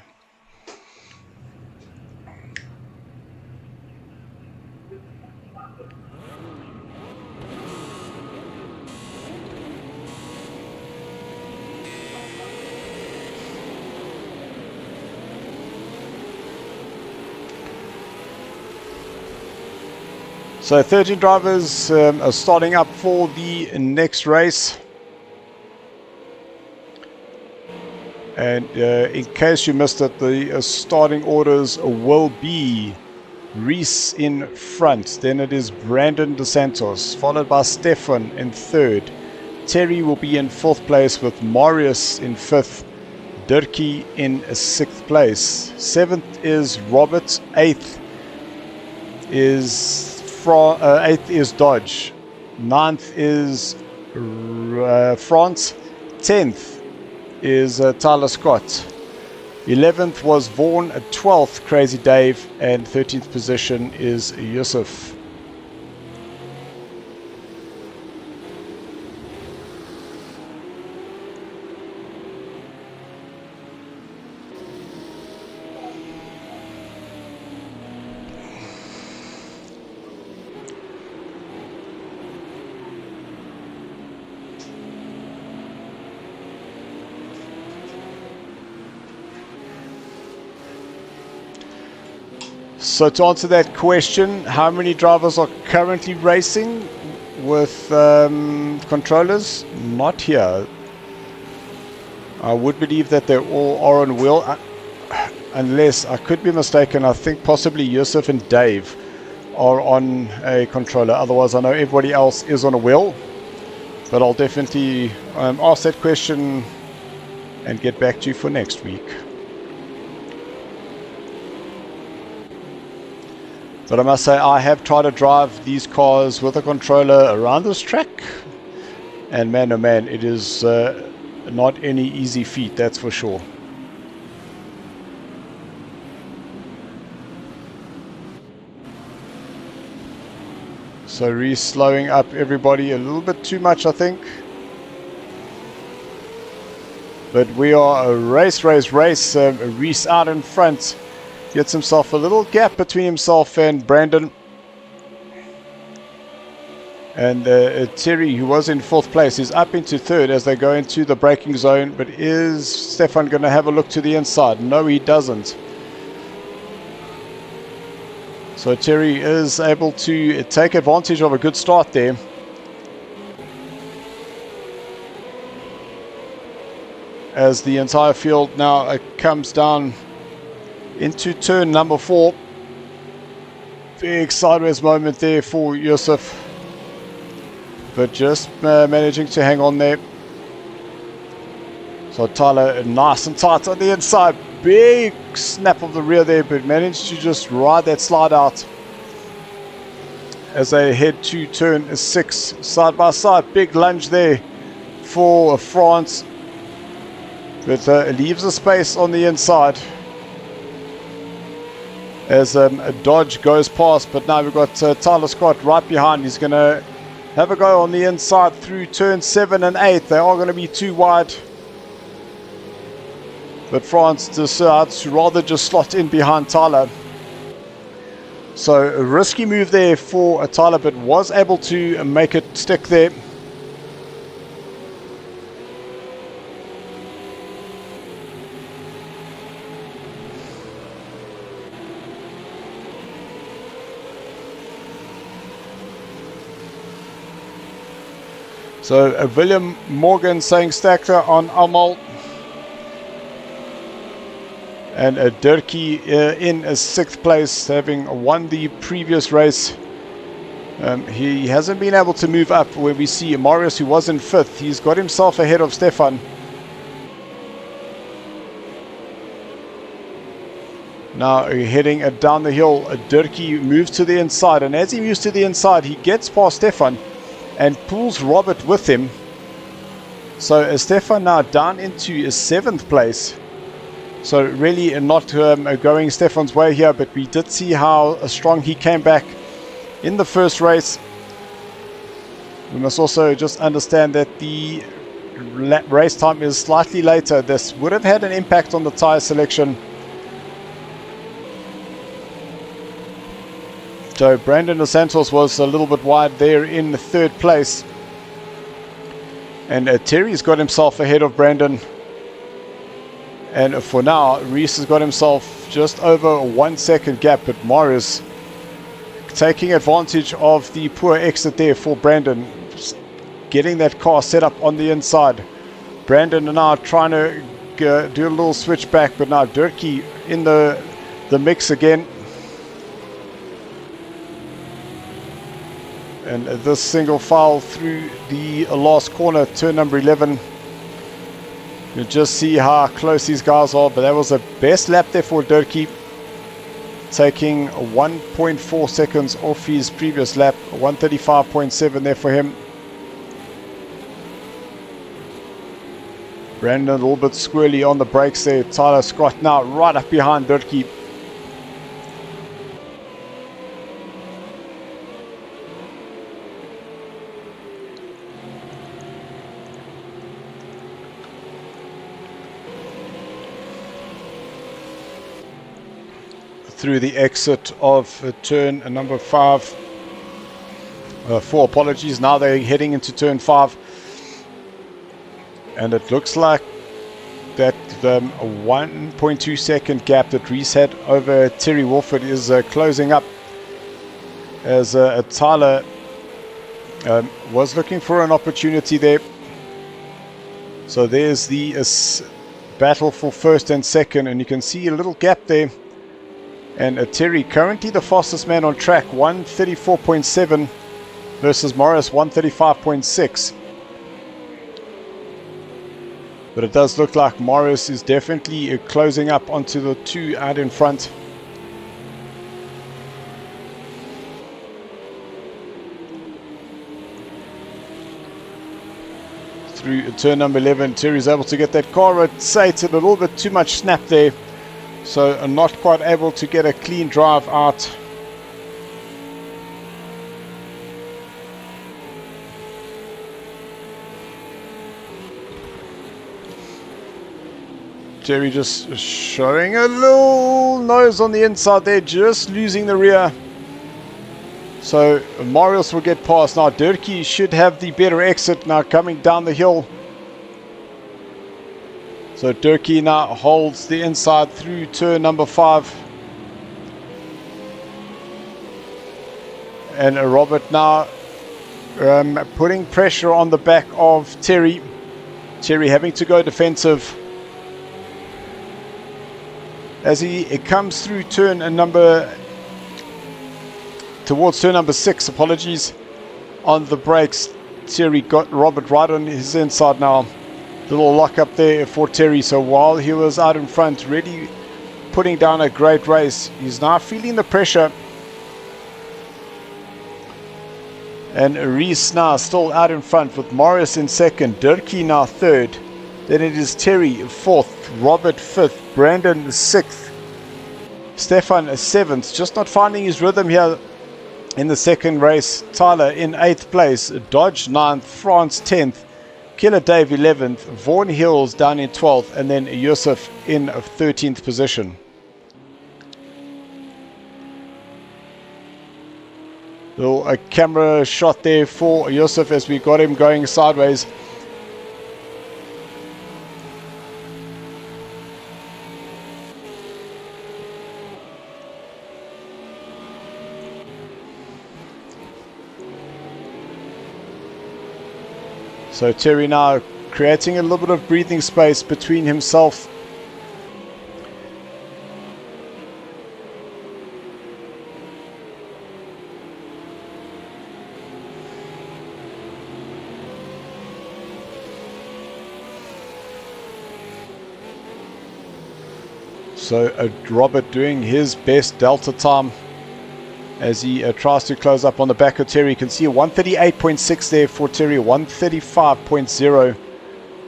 So 13 drivers are starting up for the next race. And in case you missed it, the starting orders will be Reese in front. Then it is Brandon DeSantos, followed by Stefan in third. Terry will be in fourth place with Marius in fifth. Durkee in 6th place. 7th is Robert. 8th is Dodge. 9th is France. 10th is Tyler Scott. 11th was Vaughan. 12th Crazy Dave, and 13th position is Yusuf. So to answer that question, how many drivers are currently racing with controllers? Not here. I would believe that they all are on wheel, unless I could be mistaken. I think possibly Yusuf and Dave are on a controller. Otherwise, I know everybody else is on a wheel. But I'll definitely ask that question and get back to you for next week. But I must say, I have tried to drive these cars with a controller around this track, and man oh man, it is not any easy feat, that's for sure. So Reese slowing up everybody a little bit too much, I think. But we are a race. Reese out in front. Gets himself a little gap between himself and Brandon. And Terry, who was in 4th place, is up into 3rd as they go into the braking zone. But is Stefan going to have a look to the inside? No, he doesn't. So Terry is able to take advantage of a good start there. As the entire field now comes down into turn number 4. Big sideways moment there for Yusuf, but just managing to hang on there. So Tyler nice and tight on the inside. Big snap of the rear there, but managed to just ride that slide out as they head to turn 6. Side by side, big lunge there for France, but leaves a space on the inside as a Dodge goes past. But now we've got Tyler Scott right behind. He's going to have a go on the inside through turn 7 and 8. They are going to be too wide, but France decides to rather just slot in behind Tyler. So a risky move there for Tyler, but was able to make it stick there. So William Morgan saying Stacker on Amal. And Durkee in 6th place, having won the previous race. He hasn't been able to move up, where we see Marius, who was in 5th. He's got himself ahead of Stefan. Now heading down the hill, Durkee moves to the inside. And as he moves to the inside, he gets past Stefan and pulls Robert with him. So Stefan now down into 7th place. So really not going Stefan's way here, but we did see how strong he came back in the first race. We must also just understand that the race time is slightly later. This would have had an impact on the tyre selection. So Brandon Dos Santos was a little bit wide there in 3rd place. And Terry's got himself ahead of Brandon. And for now, Reese has got himself just over a 1 second gap, but Morris taking advantage of the poor exit there for Brandon, just getting that car set up on the inside. Brandon now trying to do a little switch back, but now Durkee in the mix again. And this single file through the last corner, turn number 11. You just see how close these guys are, but that was the best lap there for Durkee, taking 1.4 seconds off his previous lap. 135.7 there for him. Brandon a little bit squirrely on the brakes there. Tyler Scott now right up behind Durkee. Through the exit of turn number 4, apologies. Now they're heading into turn 5. And it looks like that the 1.2 second gap that Reese had over Terry Wolford is closing up, as Tyler was looking for an opportunity there. So there's the battle for first and second, and you can see a little gap there. And Terry currently the fastest man on track, 134.7 versus Morris 135.6. But it does look like Morris is definitely closing up onto the two out in front. Through turn number 11, Terry's able to get that car rotated, a little bit too much snap there. So not quite able to get a clean drive out. Jerry just showing a little nose on the inside there, just losing the rear. So Marius will get past. Now Durkee should have the better exit now coming down the hill. So Durkee now holds the inside through turn number 5. And Robert now putting pressure on the back of Terry. Terry having to go defensive as he comes through turn towards turn number 6, apologies, on the brakes. Terry got Robert right on his inside now. Little lock up there for Terry. So while he was out in front, really putting down a great race, he's now feeling the pressure. And Reese now still out in front with Morris in second, Durkee now third. Then it is Terry 4th, Robert 5th, Brandon 6th, Stefan 7th, just not finding his rhythm here in the second race. Tyler in 8th place, Dodge 9th, France 10th, Killer Dave 11th, Vaughan Hills down in 12th, and then Yusuf in 13th position. Little a camera shot there for Yusuf as we got him going sideways. So Terry now creating a little bit of breathing space between himself Robert doing his best delta time as he tries to close up on the back of Terry. You can see a 138.6 there for Terry, 135.0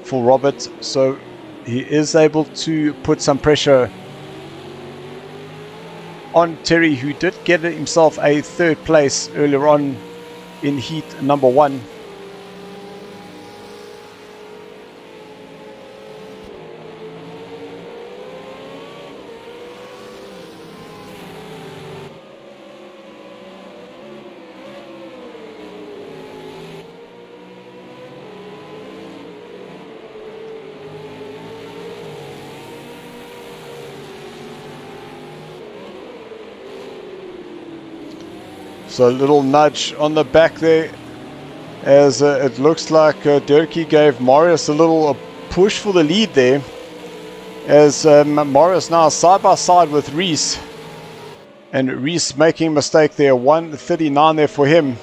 for Robert. So he is able to put some pressure on Terry, who did get himself a 3rd place earlier on in heat number 1. So a little nudge on the back there as it looks like Durkee gave Marius a little push for the lead there, as Marius now side by side with Reese, and Reese making a mistake there, 139 there for him.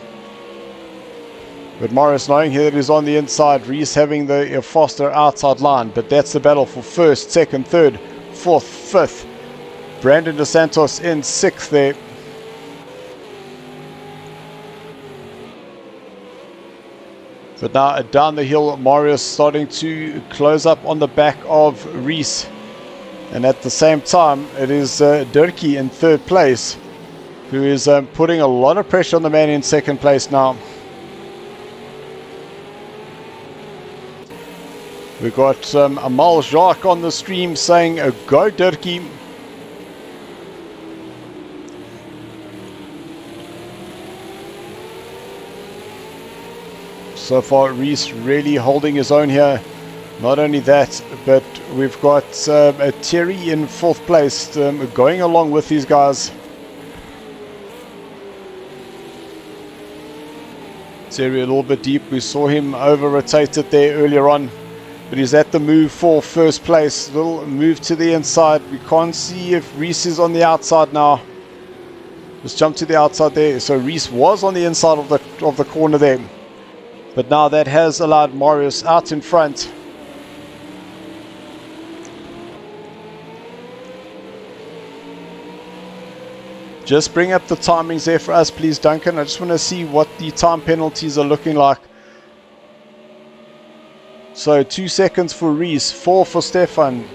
But Morris knowing that he's on the inside, Reese having the faster outside line, but that's the battle for first, second, third, fourth, fifth. Brandon DeSantos in sixth there. But now down the hill, Marius starting to close up on the back of Reese. And at the same time, it is Durkee in third place, who is putting a lot of pressure on the man in second place now. We've got Amal Jacques on the stream saying, go Durkee. So far, Reese really holding his own here. Not only that, but we've got Terry in fourth place, going along with these guys. Terry a little bit deep. We saw him over-rotated there earlier on. But he's at the move for first place. Little move to the inside. We can't see if Reese is on the outside now. Just jump to the outside there. So Reese was on the inside of the corner there. But now that has allowed Marius out in front. Just bring up the timings there for us, please, Duncan. I just want to see what the time penalties are looking like. So 2 seconds for Reese, 4 for Stefan,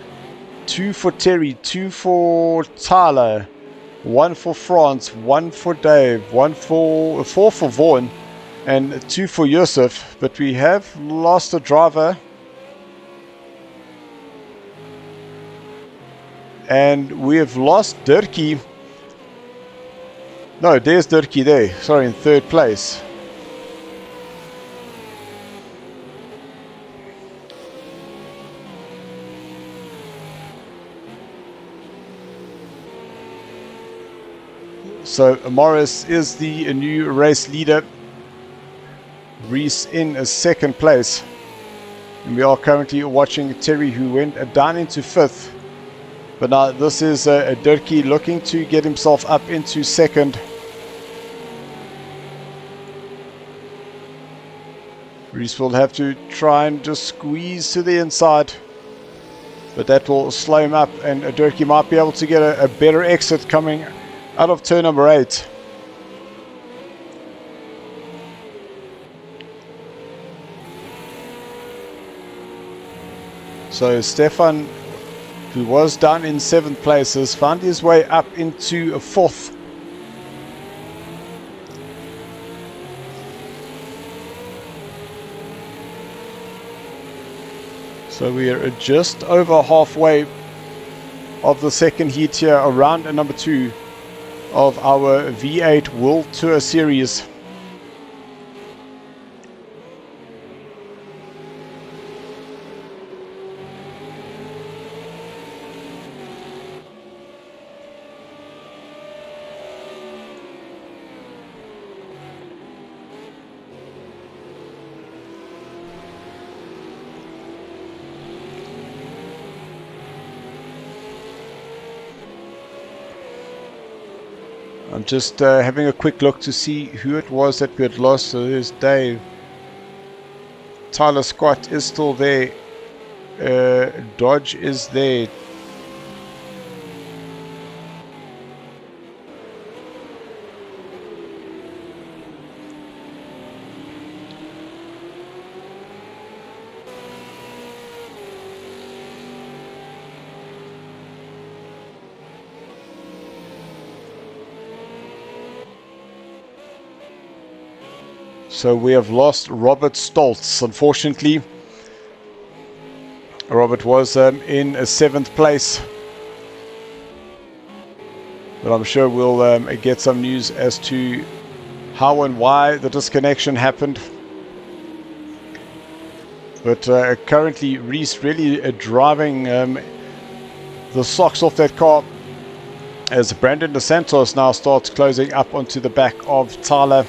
2 for Terry, 2 for Tyler, 1 for France, 1 for Dave, 4 for Vaughan, and 2 for Yusuf. But we have lost a driver. And we have lost Durkee. No, there's Durkee there. Sorry, in third place. So Morris is the new race leader. Reese in second place. And we are currently watching Terry, who went down into fifth. But now this is Durkee looking to get himself up into second. Reese will have to try and just squeeze to the inside. But that will slow him up, and Durkee might be able to get a better exit coming out of turn number 8. So Stefan, who was down in 7th place, has found his way up into 4th. So we are just over halfway of the second heat here, around number 2 of our V8 World Tour Series. I'm just having a quick look to see who it was that we had lost. So there's Dave. Tyler Scott is still there. Dodge is there. So we have lost Robert Stoltz, unfortunately. Robert was in 7th place. But I'm sure we'll get some news as to how and why the disconnection happened. But currently Reese really driving the socks off that car, as Brandon DeSantos now starts closing up onto the back of Tyler.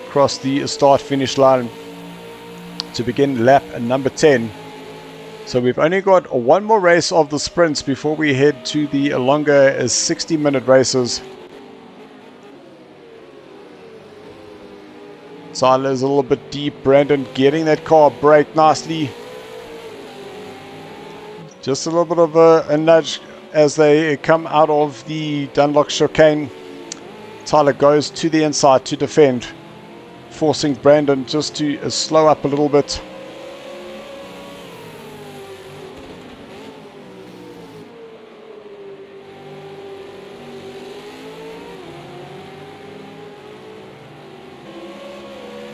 Across the start-finish line to begin lap number 10. So we've only got one more race of the sprints before we head to the longer 60-minute races. Tyler's a little bit deep. Brandon getting that car brake nicely. Just a little bit of a nudge as they come out of the Dunlock chicane. Tyler goes to the inside to defend, forcing Brandon just to slow up a little bit.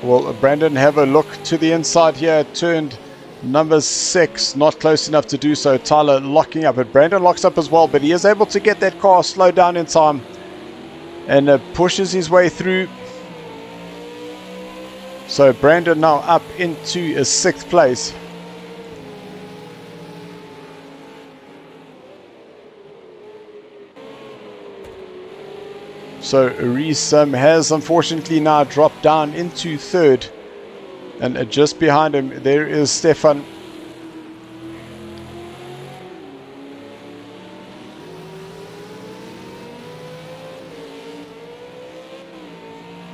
Will Brandon have a look to the inside here? Turned number 6, not close enough to do so. Tyler locking up, but Brandon locks up as well, but he is able to get that car slowed down in time and pushes his way through. So Brandon now up into 6th place. So Reese has unfortunately now dropped down into 3rd, and just behind him there is Stefan.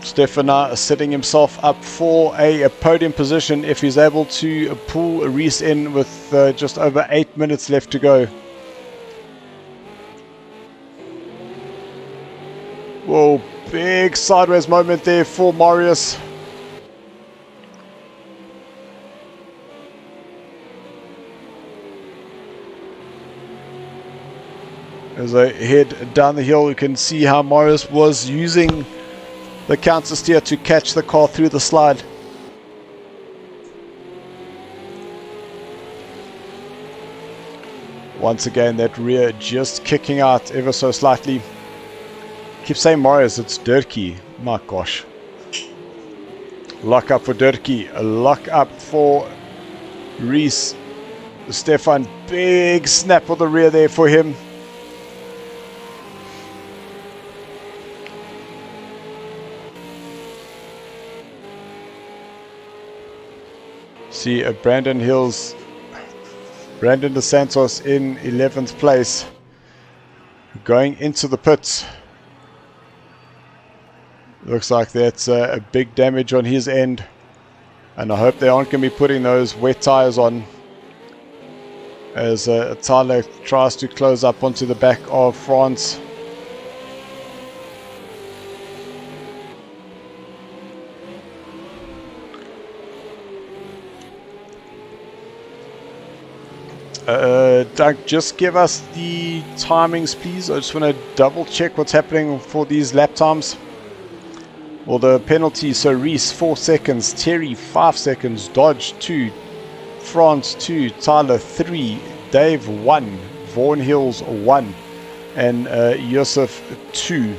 Stefan now setting himself up for a podium position if he's able to pull Reese in with just over 8 minutes left to go. Whoa, big sideways moment there for Marius. As I head down the hill, you can see how Marius was using the counter steer to catch the car through the slide. Once again, that rear just kicking out ever so slightly. Keep saying Marius, it's Durkee. My gosh. Lock up for Durkee. A lock up for Reese. Stefan, big snap of the rear there for him. See Brandon Hills, Brandon DeSantos in 11th place. Going into the pits. Looks like that's a big damage on his end, and I hope they aren't going to be putting those wet tires on as Tyler tries to close up onto the back of France. Doug, just give us the timings please. I just want to double check what's happening for these lap times. Well, the penalty, so Reese 4 seconds, Terry 5 seconds, Dodge 2, France 2, Tyler 3, Dave 1, Vaughan Hills 1, and Yusuf 2.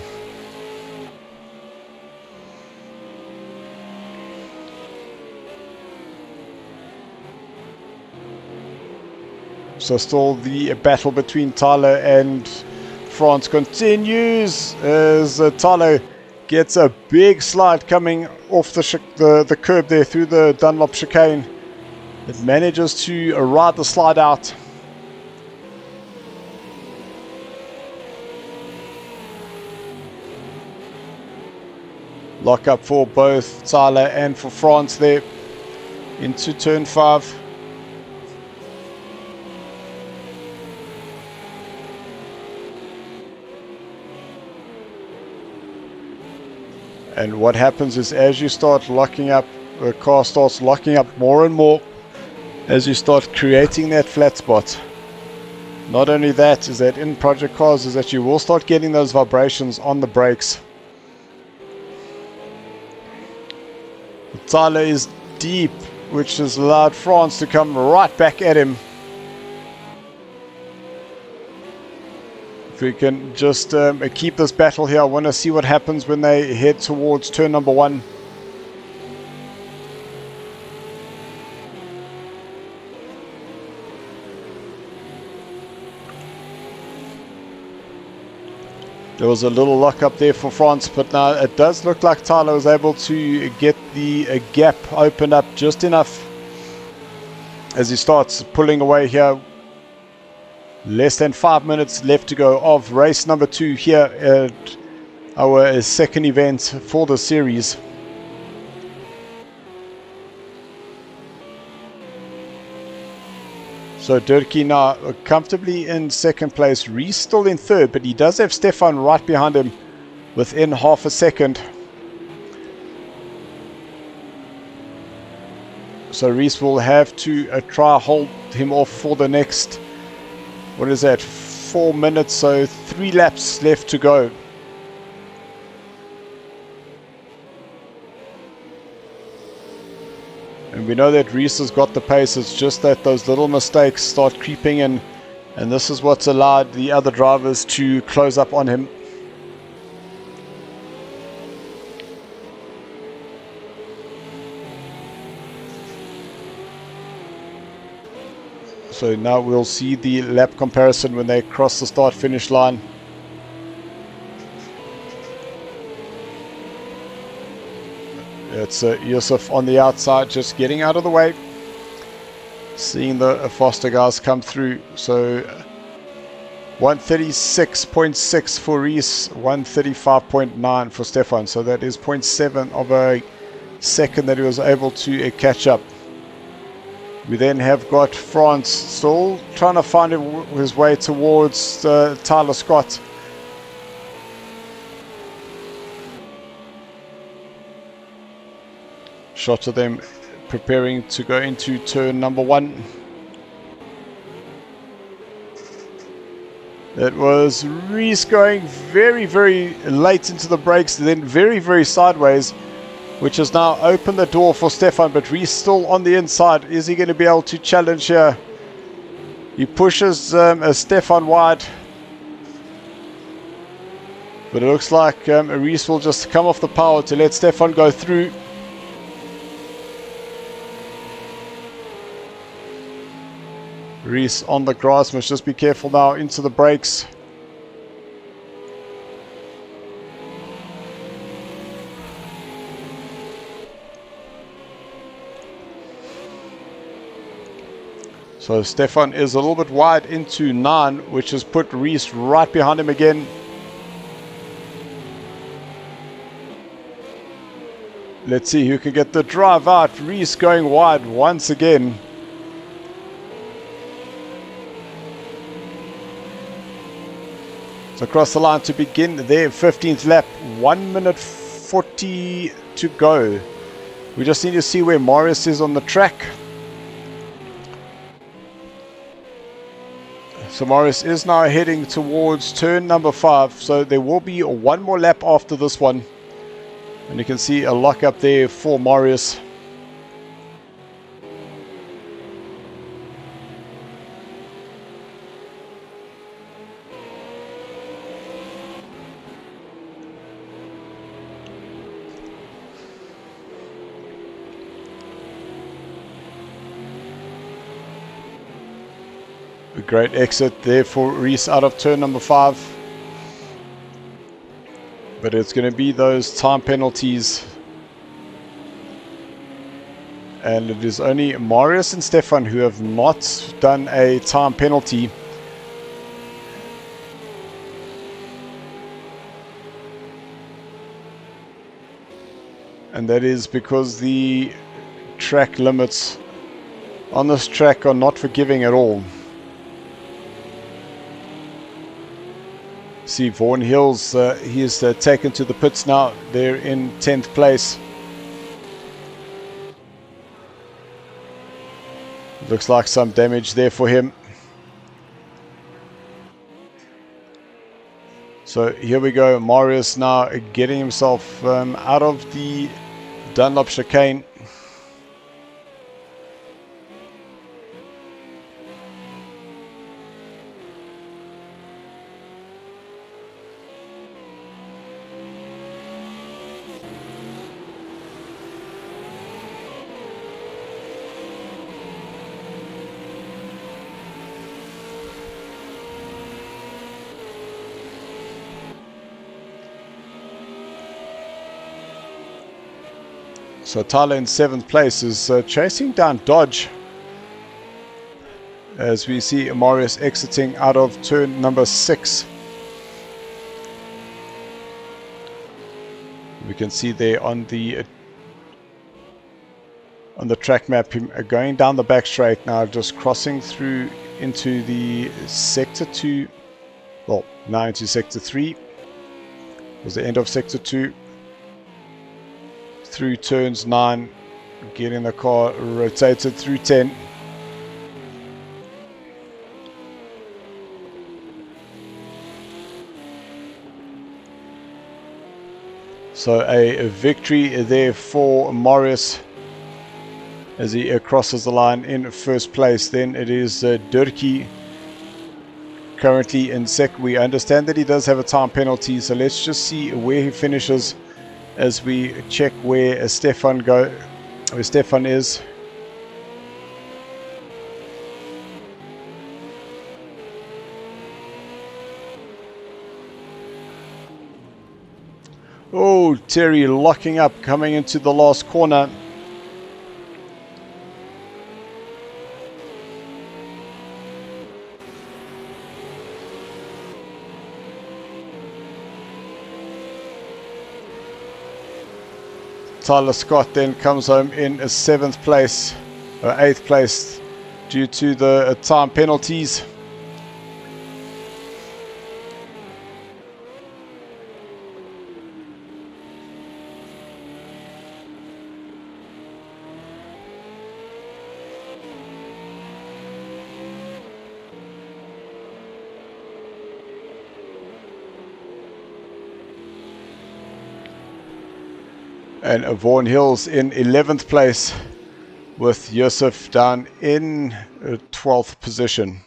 So still the battle between Tyler and France continues as Tyler gets a big slide coming off the curb there through the Dunlop chicane. It manages to ride the slide out. Lock up for both Tyler and for France there into turn 5. And what happens is as you start locking up, the car starts locking up more and more as you start creating that flat spot. Not only that, is that in project cars is that you will start getting those vibrations on the brakes. Tyler is deep, which has allowed France to come right back at him. If we can just keep this battle here, I want to see what happens when they head towards turn number 1. There was a little lock up there for France, but now it does look like Tyler was able to get the gap opened up just enough as he starts pulling away here. Less than 5 minutes left to go of race number 2 here at our second event for the series. So Durkee now comfortably in second place. Reese still in third, but he does have Stefan right behind him within half a second. So Reese will have to try hold him off for the next, what is that, 4 minutes, so 3 laps left to go. And we know that Reese has got the pace. It's just that those little mistakes start creeping in, and this is what's allowed the other drivers to close up on him. So now we'll see the lap comparison when they cross the start-finish line. It's Yusuf on the outside, just getting out of the way. Seeing the Foster guys come through. So 136.6 for Reese, 135.9 for Stefan. So that is 0.7 of a second that he was able to catch up. We then have got France still trying to find his way towards Tyler Scott. Shot of them preparing to go into turn number 1. It was Reese going very, very late into the brakes, then very, very sideways, which has now opened the door for Stefan, but Reese still on the inside. Is he going to be able to challenge here? He pushes Stefan wide, but it looks like Reese will just come off the power to let Stefan go through. Reese on the grass, must just be careful now into the brakes. So Stefan is a little bit wide into 9, which has put Reese right behind him again. Let's see who can get the drive out. Reese going wide once again. So across the line to begin their 15th lap, 1 minute 40 to go. We just need to see where Morris is on the track. So Morris is now heading towards turn number 5. So there will be 1 more lap after this one. And you can see a lock up there for Morris. A great exit there for Reese out of turn number 5. But it's going to be those time penalties. And it is only Marius and Stefan who have not done a time penalty. And that is because the track limits on this track are not forgiving at all. See Vaughan Hills, he is taken to the pits now. They're in 10th place. Looks like some damage there for him. So here we go. Marius now getting himself out of the Dunlop chicane. So Tyler in 7th place is chasing down Dodge. as we see Marius exiting out of turn number 6. We can see there on the track map him going down the back straight now, just crossing through into the sector 2, well, now into sector 3. It was the end of sector 2, through turns 9, getting the car rotated through 10. So a victory there for Marius as he crosses the line in first place. Then it is Durkee currently in second. We understand that he does have a time penalty, so let's just see where he finishes as we check where Stefan is. Oh, Terry locking up coming into the last corner. Tyler Scott then comes home in 7th place, or 8th place, due to the time penalties. And Vaughan Hills in 11th place, with Yusuf down in 12th position.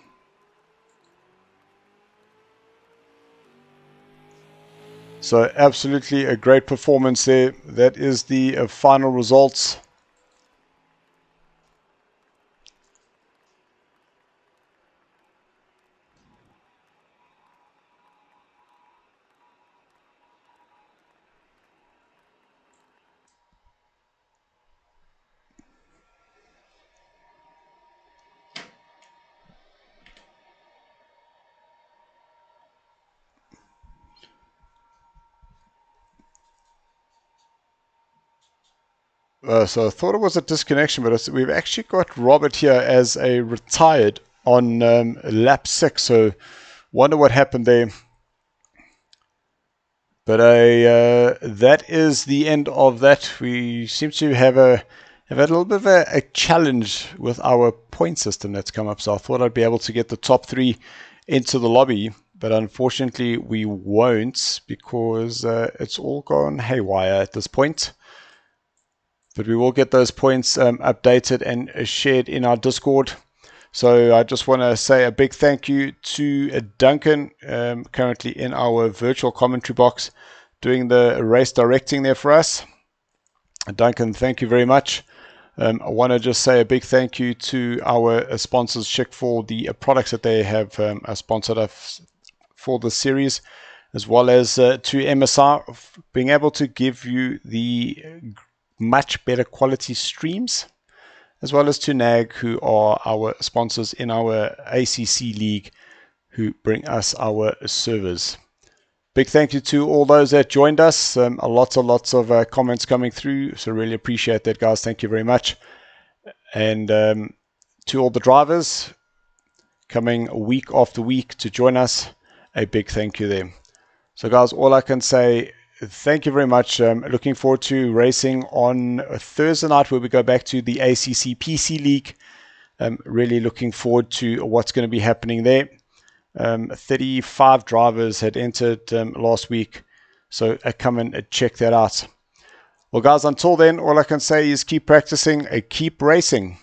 So absolutely a great performance there. That is the final results. So I thought it was a disconnection, but we've actually got Robert here as a retired on lap 6. So wonder what happened there. But that is the end of that. We seem to have had a little bit of a challenge with our point system that's come up. So I thought I'd be able to get the top 3 into the lobby, but unfortunately we won't, because it's all gone haywire at this point. But we will get those points updated and shared in our Discord. So I just want to say a big thank you to Duncan, currently in our virtual commentary box, doing the race directing there for us. Duncan, thank you very much. I want to just say a big thank you to our sponsors, Chick, for the products that they have sponsored us for the series, as well as to MSR, being able to give you the much better quality streams, as well as to NAG, who are our sponsors in our ACC League, who bring us our servers. Big thank you to all those that joined us. Lots of comments coming through, so really appreciate that, guys. Thank you very much. And to all the drivers coming week after week to join us, a big thank you there. So guys, all I can say, thank you very much. Looking forward to racing on Thursday night, where we go back to the ACC PC League. Really looking forward to what's going to be happening there. 35 drivers had entered last week, so come and check that out. Well guys, until then, all I can say is keep practicing, keep racing.